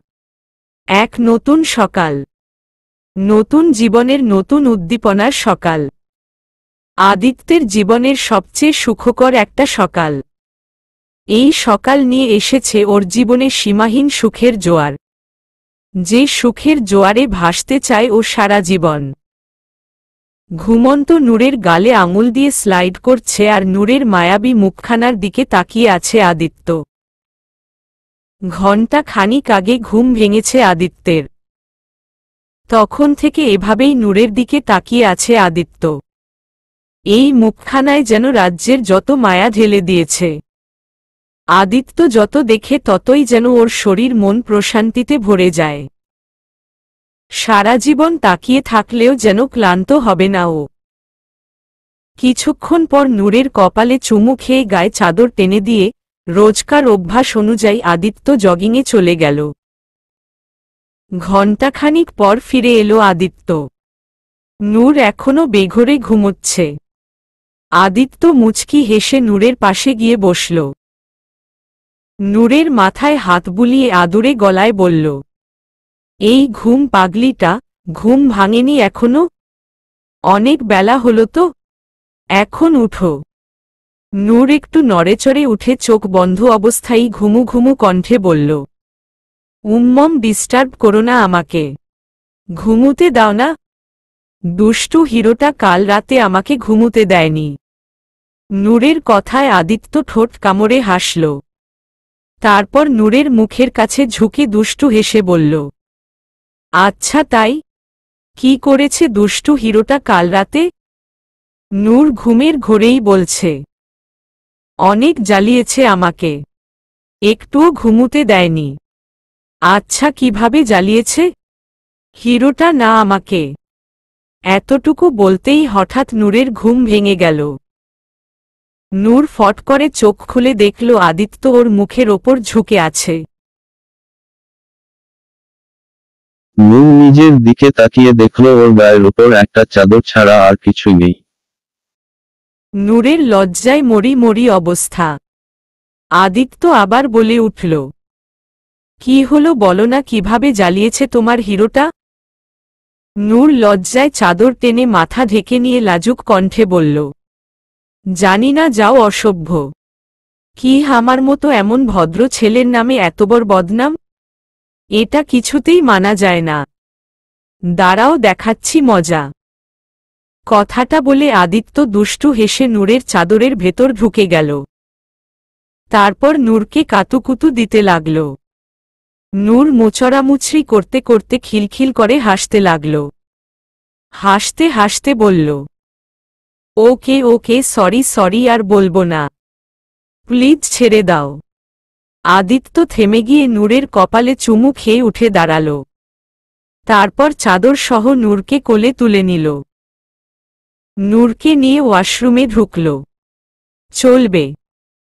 S1: এক নতুন সকাল। নতুন জীবনের নতুন উদ্দীপনার সকাল। আদিত্যের জীবনের সবচেয়ে সুখকর একটা সকাল। এই সকাল নিয়ে এসেছে ওর জীবনে সীমাহীন সুখের জোয়ার। যে সুখের জোয়ারে ভাসতে চায় ও সারা জীবন। ঘুমন্ত নূরের গালে আঙুল দিয়ে স্লাইড করছে আর নূরের মায়াবী মুখখানার দিকে তাকিয়ে আছে আদিত্য। ঘণ্টা খানিক আগে ঘুম ভেঙেছে আদিত্যের। তখন থেকে এভাবেই নূরের দিকে তাকিয়ে আছে আদিত্য। এই মুখখানায় যেন রাজ্যের যত মায়া ঢেলে দিয়েছে। আদিত্য যত দেখে ততই যেন ওর শরীর মন প্রশান্তিতে ভরে যায়। সারা জীবন তাকিয়ে থাকলেও যেন ক্লান্ত হবে না ও। কিছুক্ষণ পর নূরের কপালে চুমু খেয়ে গায়ে চাদর টেনে দিয়ে রোজকার অভ্যাস অনুযায়ী আদিত্য জগিংয়ে চলে গেল। ঘণ্টাখানিক পর ফিরে এলো আদিত্য। নূর এখনো বেঘোরে ঘুমোচ্ছে। আদিত্য মুচকি হেসে নূরের পাশে গিয়ে বসল। নূরের মাথায় হাত বুলিয়ে আদুরে গলায় বলল, এই ঘুম পাগলিটা, ঘুম ভাঙেনি এখনো? অনেক বেলা হলো তো, এখন উঠো। নূর একটু নড়েচড়ে উঠে চোখ বন্ধ অবস্থায় ঘুমু ঘুমু কণ্ঠে বলল, উম্মম ডিস্টার্ব করো না আমাকে। ঘুমুতে দাও না। দুষ্টু হিরোটা কাল রাতে আমাকে ঘুমুতে দেয়নি। নূরের কথায় আদিত্য ঠোঁট কামড়ে হাসল। তারপর নূরের মুখের কাছে ঝুঁকে দুষ্টু হেসে বলল, আচ্ছা তাই? কি করেছে দুষ্টু হিরোটা কাল রাতে? নূর ঘুমের ঘোরেই বলছে, অনেক জ্বালিয়েছে আমাকে, একটুও ঘুমুতে দেয়নি। আচ্ছা কিভাবে জ্বালিয়েছে? হিরোটা না আমাকে। এতটুকু বলতেই হঠাৎ নূরের ঘুম ভেঙে গেল। নূর ফট করে চোখ খুলে দেখল আদিত্য ওর মুখের ওপর ঝুঁকে আছে।
S2: নূর নিজের দিকে তাকিয়ে দেখল ওর গায়ের উপর একটা চাদর ছাড়া আর কিছুই নেই।
S1: নূরের লজ্জায় মরি মরি অবস্থা। আদিত্য আবার বলে উঠল, কি হলো বলো না, কিভাবে জ্বালিয়েছে তোমার হিরোটা? নূর লজ্জায় চাদর টেনে মাথা ঢেকে নিয়ে লাজুক কণ্ঠে বলল, জানি না, যাও অসভ্য। কি আমার মতো এমন ভদ্র ছেলের নামে এত বড় বদনাম? এটা কিছুতেই মানা যায় না। দাঁড়াও দেখাচ্ছি মজা। কথাটা বলে আদিত্য দুষ্টু হেসে নূরের চাদরের ভেতর ঢুকে গেল। তারপর নূরকে কাতুকুতু দিতে লাগল। নূর মোচড়ামুচড়ি করতে করতে খিলখিল করে হাসতে লাগল। হাসতে হাসতে বলল, ওকে ওকে, সরি সরি, আর বলবো না, প্লিজ ছেড়ে দাও। আদিত্য থেমে গিয়ে নূরের কপালে চুমু খেয়ে উঠে দাঁড়াল। তারপর চাদর সহ নূরকে কোলে তুলে নিল। নূরকে নিয়ে ওয়াশরুমে ঢুকল। চলবে।